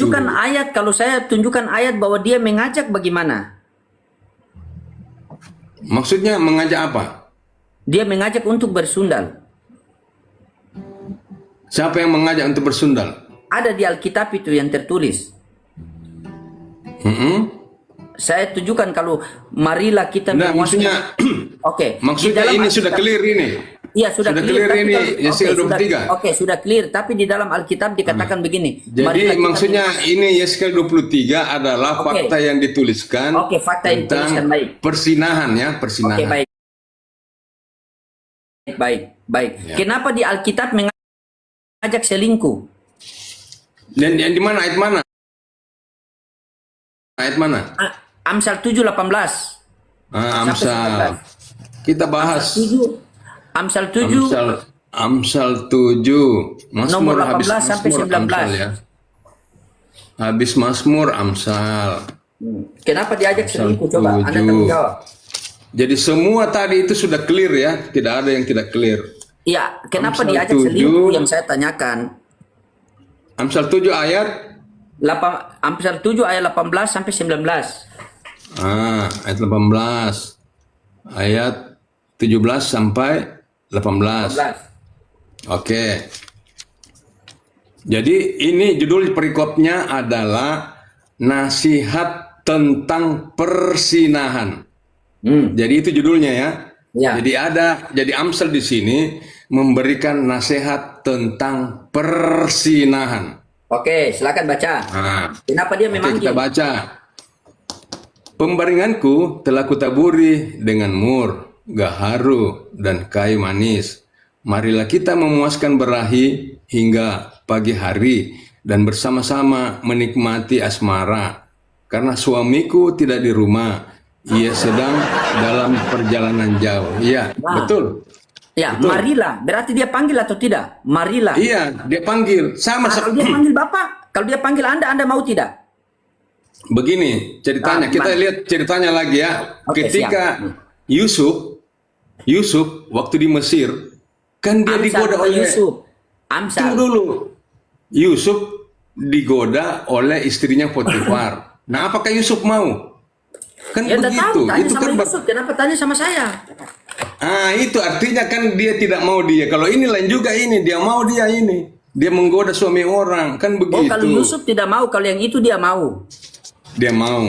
tunjukkan ayat bahwa dia mengajak bagaimana? Maksudnya mengajak apa? Dia mengajak untuk bersundal. Siapa yang mengajak untuk bersundal? Ada di Alkitab itu yang tertulis. Saya tunjukkan kalau marilah kita Nah, maksudnya Oke. maksudnya Di dalam ini sudah Alkitab- clear ini. Iya, sudah clear. Tapi ini kalau- Yeskiel 23. Oke, sudah clear. Tapi di dalam Alkitab dikatakan begini. Jadi marilah kita- maksudnya ini Yeskiel 23 adalah Oke. fakta yang dituliskan Oke, fakta yang tentang dituliskan, baik. persinahan ya, Oke, persinahan. baik. Baik. Ya. Kenapa di Alkitab mengajak selingkuh? Dan yang di mana ayat mana? Ayat mana? Amsal 7:18. Amsal. Kita bahas 7. Amsal 7 Amsal 7. Nomor Mazmur 18 sampai Mazmur, 19. Amsal, ya. Habis Mazmur Amsal. Kenapa diajak Amsal selingkuh? Coba Anda 7. tanggung jawab. Jadi semua tadi itu sudah clear ya, tidak ada yang tidak clear. Iya, kenapa Amsal diajak 7. selingkuh yang saya tanyakan? Amsal 7 ayat Amsal 7 ayat 18 sampai 19. ayat 18. Ayat 17 sampai 18. 18. Oke. Jadi ini judul perikopnya adalah nasihat tentang persinahan. Jadi itu judulnya ya. Ya. Jadi Amsal di sini memberikan nasihat tentang persinahan. Oke, silakan baca. Nah, Kenapa dia oke, memanggil? kita baca. Pembaringanku telah kutaburi dengan mur, gaharu, dan kayu manis. Marilah kita memuaskan berahi hingga pagi hari dan bersama-sama menikmati asmara. Karena suamiku tidak di rumah, ia sedang dalam perjalanan jauh. Iya, Nah. betul. Ya, Betul. marilah. Berarti dia panggil atau tidak? Marilah. Iya, dia panggil. Sama Kalau dia panggil Bapak, kalau dia panggil Anda mau tidak? Begini ceritanya, kita gimana? lihat ceritanya lagi ya. Oke, Ketika siap. Yusuf waktu di Mesir, kan dia digoda bukan oleh Yusuf. Amsal. Tunggu dulu. Yusuf digoda oleh istrinya Potifar. Nah, apakah Yusuf mau? Kan Ya udah tahu, begitu. tanya Itu sama kan Yusuf, kenapa tanya sama saya? itu artinya kan dia tidak mau dia. Kalau ini lain juga ini, dia mau dia ini. Dia menggoda suami orang, kan Oh, begitu. kalau Yusuf tidak mau, kalau yang itu dia mau. Dia mau.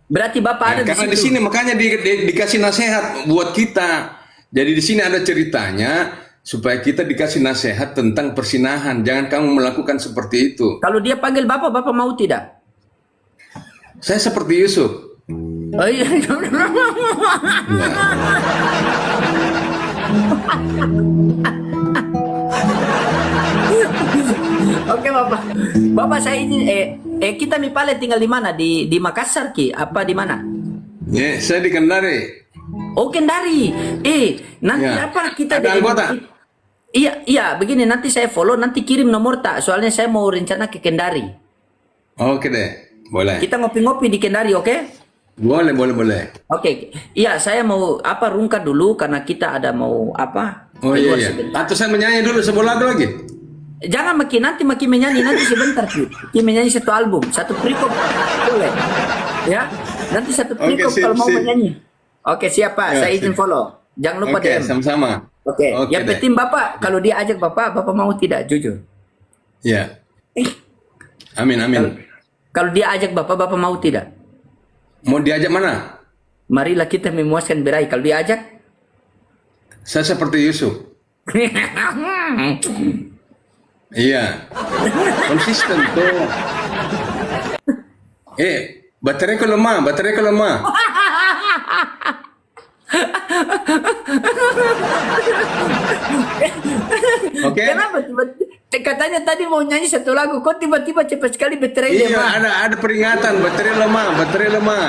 Berarti Bapak ada Karena di situ. sini makanya dikasih nasihat buat kita. Jadi di sini ada ceritanya supaya kita dikasih nasihat tentang persinahan. Jangan kamu melakukan seperti itu. Kalau dia panggil Bapak, Bapak mau tidak? Saya seperti Yusuf. Oh iya. Ya. Oke Bapak. Bapak saya izin kita Mipale tinggal di mana? Di Makassar Ki? Apa di mana? Ya, saya di Kendari. Oh Kendari. Nanti Ya. apa kita Ada anggota? Iya, begini nanti saya follow, nanti kirim nomor tak. Soalnya saya mau rencana ke Kendari. Oke deh, boleh. Kita ngopi-ngopi di Kendari, oke? Boleh. Oke. Iya, saya mau rungkat dulu karena kita ada mau Oh keluar iya. sebentar. Atau saya menyanyi dulu sebuah lagu lagi. Jangan nanti menyanyi nanti sebentar Ki. Ki menyanyi satu album, satu perikop boleh. Ya. Nanti satu Oke, perikop sip, kalau mau sip. menyanyi. Oke, siap Pak. Ya, Saya izin sip. follow. Jangan lupa Oke, DM. sama-sama. Oke. Oke Yang deh. penting Bapak kalau dia ajak Bapak mau tidak jujur. Ya. Amin. Kalau dia ajak Bapak mau tidak? Mau diajak mana? Marilah kita memuaskan berai. Kalau dia ajak Saya seperti Yusuf. Iya. Konsisten tuh. Bateraiku lemah. Oke? Kenapa tiba-tiba katanya tadi mau nyanyi satu lagu, kok tiba-tiba cepat sekali baterai Iya, lemah? ada peringatan, baterai lemah.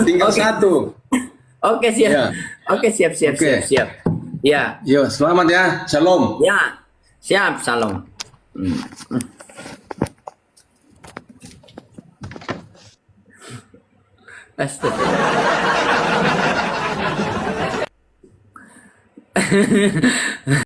Tinggal Oke. satu. Oke, siap. Ya. Oke, siap. Oke. Ya. Yo, selamat ya. Shalom. Ya. Siap, salam. Astaga.